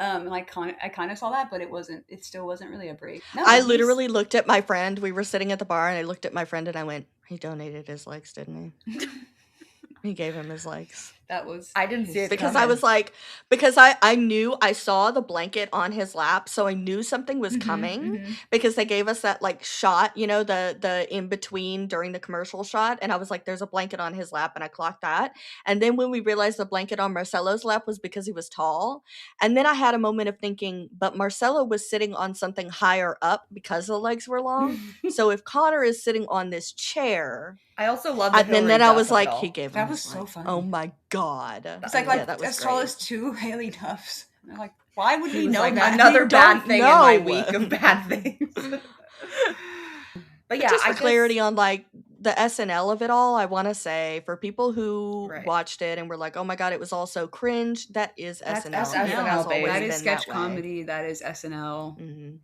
Like I kind of saw that, but it still wasn't really a break. No, I he's- literally looked at my friend. We were sitting at the bar, and I looked at my friend, and I went, "He donated his legs, didn't he? He gave him his legs." that was I didn't see it Because coming. I was like, because I knew, I saw the blanket on his lap, so I knew something was coming, because they gave us that like shot, the in between during the commercial shot, and I was like, there's a blanket on his lap, and I clocked that. And then when we realized the blanket on Marcelo's lap was because he was tall, and then I had a moment of thinking, but Marcelo was sitting on something higher up because the legs were long. So if Connor is sitting on this chair, I also love the and then I was like, he gave him That his was so legs. funny. Oh my god! It's like Yeah, that was as tall great. as two Haley Duffs. I'm like, why would we It was know like that? another We bad don't thing in my know. week of bad things. But yeah, Just for I clarity guess, on like the SNL of it all, I want to say for people who Right. watched it and were like, "Oh my god, it was all so cringe." That is That's SNL. That's It SNL, has baby. always That been is sketch that way. comedy. That is SNL. hmm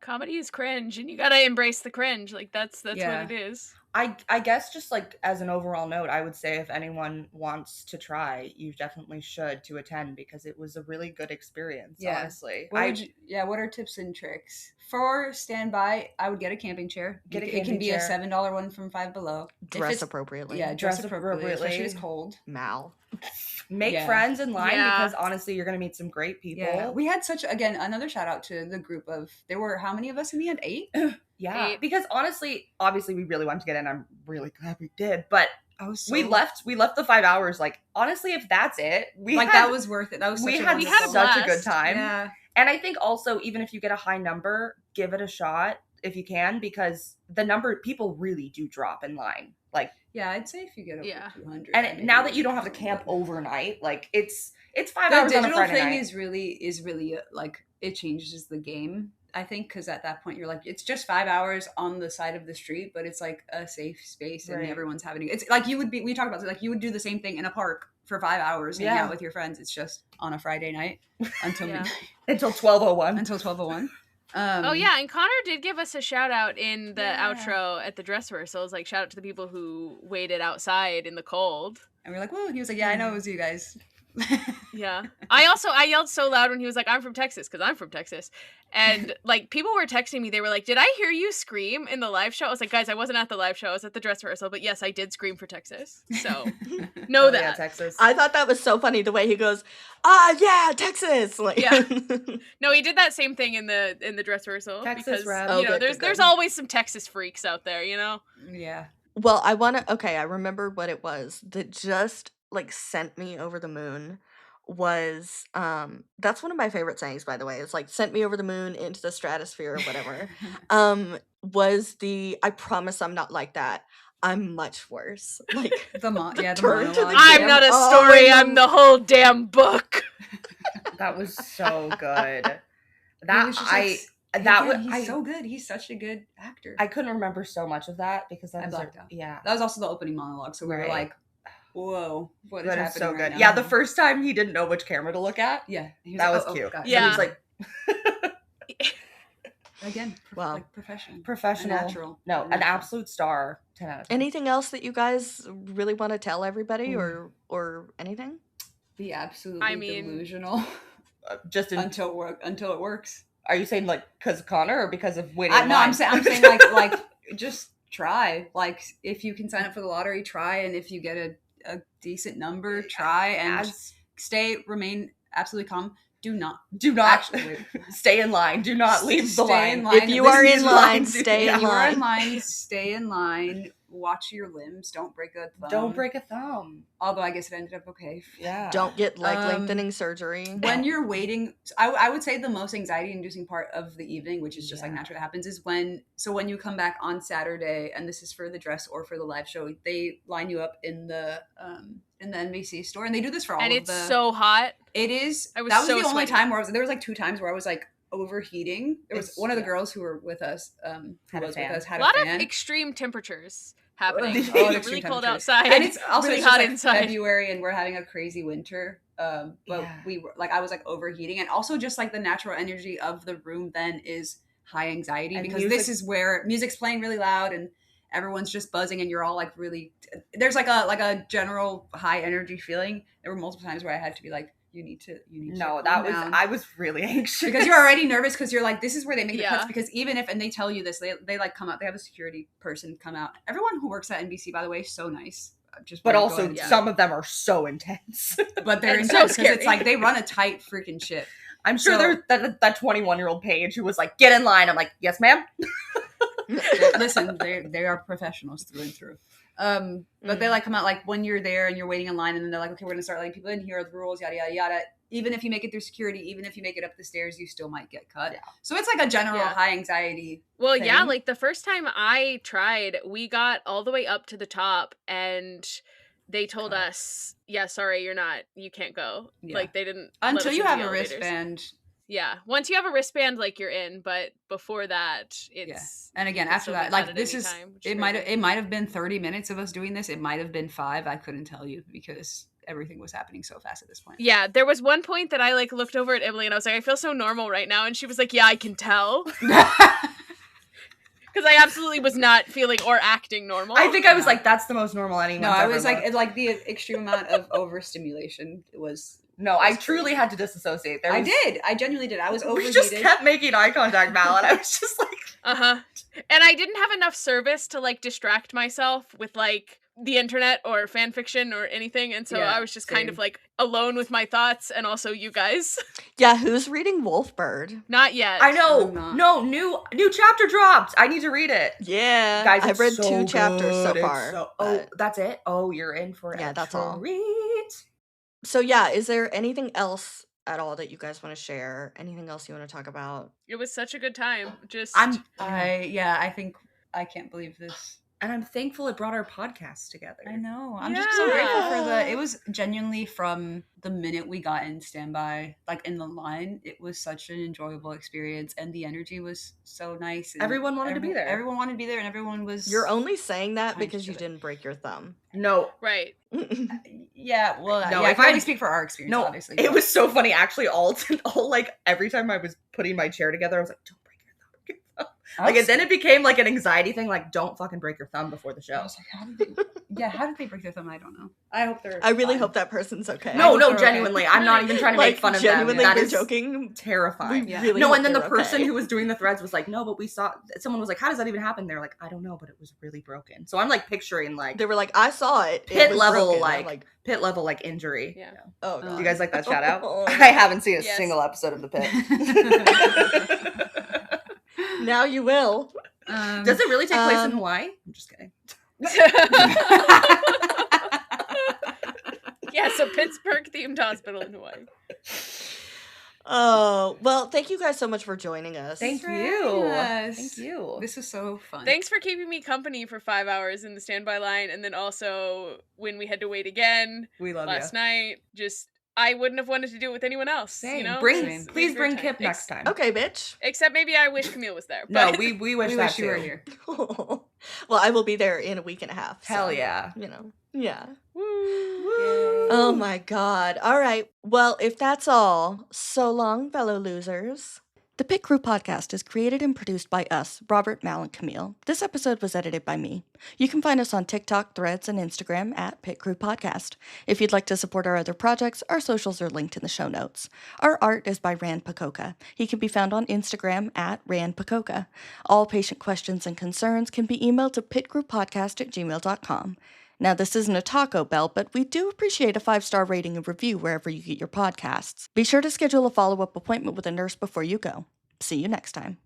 Comedy is cringe, and you gotta embrace the cringe. Like that's Yeah. what it is. I guess just like as an overall note, I would say if anyone wants to try, you definitely should to attend because it was a really good experience, Yeah. honestly. What are tips and tricks? For standby, I would get a camping chair. Get a It camping can be chair. a $7 one from Five Below. If Dress it's- appropriately. Yeah, dress Dress appropriately, especially if it's appropriately. cold. Mal. Make Yeah. friends in line Yeah. because honestly, you're gonna meet some great people. Yeah, we had again, another shout out to the group of, there were, how many of us in the end? 8? Yeah, 8. because honestly, obviously, we really wanted to get in. I'm really glad we did, but I was we left the 5 hours. Like honestly, if that's it, that was worth it. That was we such a had wonderful- such a good blast. time. Yeah. And I think also, even if you get a high number, give it a shot if you can, because the number people really do drop in line. Like, Yeah, I'd say if you get over Yeah. 200. and now that you don't have to camp overnight, like it's 5 hours The on a digital Friday thing night. is really like, it changes the game, I think, because at that point you're like, it's just 5 hours on the side of the street, but it's like a safe space and Right. everyone's having it's like we talked about it, like you would do the same thing in a park for 5 hours, hanging Yeah. out with your friends. It's just on a Friday night until Yeah. midnight, Until 12:01. until 12:01. Oh yeah, and Connor did give us a shout out in the Yeah. outro at the dress rehearsals. Like shout out to the people who waited outside in the cold. And we're like, whoa, and he was like, yeah, I know it was you guys. Yeah. I yelled so loud when he was like, I'm from Texas, because I'm from Texas. And like people were texting me, they were like, did I hear you scream in the live show? I was like, guys, I wasn't at the live show, I was at the dress rehearsal, but yes, I did scream for Texas. So know Oh, that. yeah, Texas. I thought that was so funny the way he goes, yeah, Texas. Like, Yeah. No, he did that same thing in the dress rehearsal. Texas because rep. Oh, you know, good, there's good. always some Texas freaks out there, you know? Yeah. Well, I remembered what it was that just like sent me over the moon was that's one of my favorite sayings, by the way. It's like sent me over the moon into the stratosphere or whatever. Was the I promise I'm not like that. I'm much worse. Like The the Turn to the monologue. I'm damn- not a oh, story, I I'm know. the whole damn book. That was so good. He That was just I like, that again, was he's I, so good. He's such a good actor. I couldn't remember so much of that because that I was blacked out. yeah. That was also the opening monologue, so we were Right. like, whoa, what is That happening is so right good. now? Yeah, the first time he didn't know which camera to look at. Yeah, he That like, was cute. God. Yeah. He was like Again, Wow. like professional. professional. A natural. No, A an natural. absolute star. 10 out of 10. anything else that you guys really want to tell everybody or anything? Be absolutely I mean- delusional Just in, until it works. are you saying like because of Connor or because of waiting? in No, line? I'm saying like just try. Like if you can sign up for the lottery, try, and if you get a decent number, try, and remain absolutely calm. Do not do not stay in line. Do not leave the Stay line. in line. If you are This in is line, do- stay If in you are in line. line, stay in line. Watch your limbs. Don't break a thumb. Don't break a thumb. Although I guess it ended up okay. Yeah. Don't get leg Um, lengthening surgery. When you're waiting, I would say the most anxiety-inducing part of the evening, which is just like Yeah. naturally happens, is when you come back on Saturday, and this is for the dress or for the live show, they line you up in the NBC store, and they do this for all And of it's the. so hot. It is. I was That was so the only sweaty. time where there was like 2 times where I was like overheating. There was It's- one of the yeah. girls who were with us, Had a fan. had A lot a of fan. extreme temperatures happening. Oh, It's extreme really cold temperatures. outside. And it's also really it's just, hot like, inside. February, and we're having a crazy winter. But Yeah. we were like, I was like overheating, and also just like the natural energy of the room then is high anxiety And because music- this is where music's playing really loud and everyone's just buzzing, and you're all like really. There's like a general high energy feeling. There were multiple times where I had to be like, you need to. No, calm that was down. I was really anxious Because you're already nervous because you're like, this is where they make the Yeah. cuts. Because even if, and they tell you this, they like come out, they have a security person come out. Everyone who works at NBC, by the way, is so nice. Just But wanna go also ahead and- Yeah. some of them are so intense. but they're It's so intense because scary. it's like they run a tight freaking ship. I'm sure So- there's that 21-year-old Paige who was like, get in line. I'm like, yes, ma'am. Listen, they are professionals through and through. But they like come out like when you're there and you're waiting in line, and then they're like, okay, we're gonna start letting people in. Here are the rules, yada yada yada. Even if you make it through security, even if you make it up the stairs, you still might get cut. Yeah. So it's like a general Yeah. high anxiety. Well, yeah, thing. like the first time I tried, we got all the way up to the top, and they told us, yeah, sorry, you can't go. Yeah. Like, they didn't Until let us you into have the a elevators. wristband. Yeah, once you have a wristband, like, you're in, but before that, it's And again, you can after still that, get like, at this any is time, which is it might crazy. have been 30 minutes of us doing this. It might have been 5. I couldn't tell you because everything was happening so fast at this point. Yeah, there was one point that I, like, looked over at Emily and I was like, I feel so normal right now, and she was like, yeah, I can tell. Because I absolutely was not feeling or acting normal. I think I was like, that's the most normal anyone's No, I ever was looked. like the extreme amount of overstimulation was. No, I was truly crazy. had to disassociate. I did. I genuinely did. I was We overheated. just kept making eye contact, Mal, and I was just like, And I didn't have enough service to, like, distract myself with, like, the internet or fan fiction or anything, and so Yeah, I was just kind of, same. like, alone with my thoughts, and also you guys. Yeah, who's reading Wolfbird? Not yet. I know. I'm not. No, new chapter dropped. I need to read it. Yeah, Guys, I've it's read so 2 chapters so good. It's far. oh, but- that's it? Oh, you're in for Yeah, a that's all. treat. So yeah, is there anything else at all that you guys want to share? Anything else you want to talk about? It was such a good time. Just I think I can't believe this. And I'm thankful it brought our podcast together. I know. I'm just so Yeah. grateful for it was genuinely from the minute we got in standby, like in the line, it was such an enjoyable experience and the energy was so nice. And Everyone wanted to be there. Everyone wanted to be there and everyone was. You're only saying that kind to because you do it. didn't break your thumb. No. right. Yeah, well, No, yeah, I if can I- only speak for our experience, No, obviously. it was so funny. Actually, all like every time I was putting my chair together, I was like, "Don't break your thumb." Break your thumb. Like, and then it became like an anxiety thing. Like, don't fucking break your thumb before the I show. was like, how did they break their thumb? I don't know. I hope they're. I really fine. hope that person's okay. I No, hope no, they're okay. genuinely. I'm not even trying to like, make fun of them. genuinely, That we're is joking. terrifying. We Yeah. really No, hope and then the they're person okay. who was doing the threads was like, no, but we saw, someone was like, how does that even happen? They're like, I don't know, but it was really broken. So I'm like picturing like They were like, I saw it. It pit was level, broken. I'm like pit level, like injury. Yeah. oh Do god. You guys like that shout out? Oh. I haven't seen a Yes. single episode of The Pit. Now you will. Does it really take place in Hawaii? I'm just kidding. Yeah, so Pittsburgh themed hospital in Hawaii. Oh, well, thank you guys so much for joining us. Thank for you. having us. Thank you. This was so fun. Thanks for keeping me company for 5 hours in the standby line, and then also when we had to wait again We love last you. night. Just I wouldn't have wanted to do it with anyone else. Same. You know, Bring, It was please a great bring time. Kip next time. Okay, bitch. Except maybe I wish Camille was there. No, But we wish we that wish you were too. here. Well, I will be there in a week and a half. Hell so, yeah. You know. Yeah. Woo. Oh my god. All right. Well, if that's all, so long, fellow losers. The Pit Crew podcast is created and produced by us, Robert, Mal, and Camille. This episode was edited by me. You can find us on TikTok, Threads, and Instagram at Pit Crew Podcast. If you'd like to support our other projects, our socials are linked in the show notes. Our art is by Rand Pacoca. He can be found on Instagram at Rand Pacoca. All patient questions and concerns can be emailed to pitcrewpodcast@gmail.com. Now, this isn't a Taco Bell, but we do appreciate a 5-star rating and review wherever you get your podcasts. Be sure to schedule a follow-up appointment with a nurse before you go. See you next time.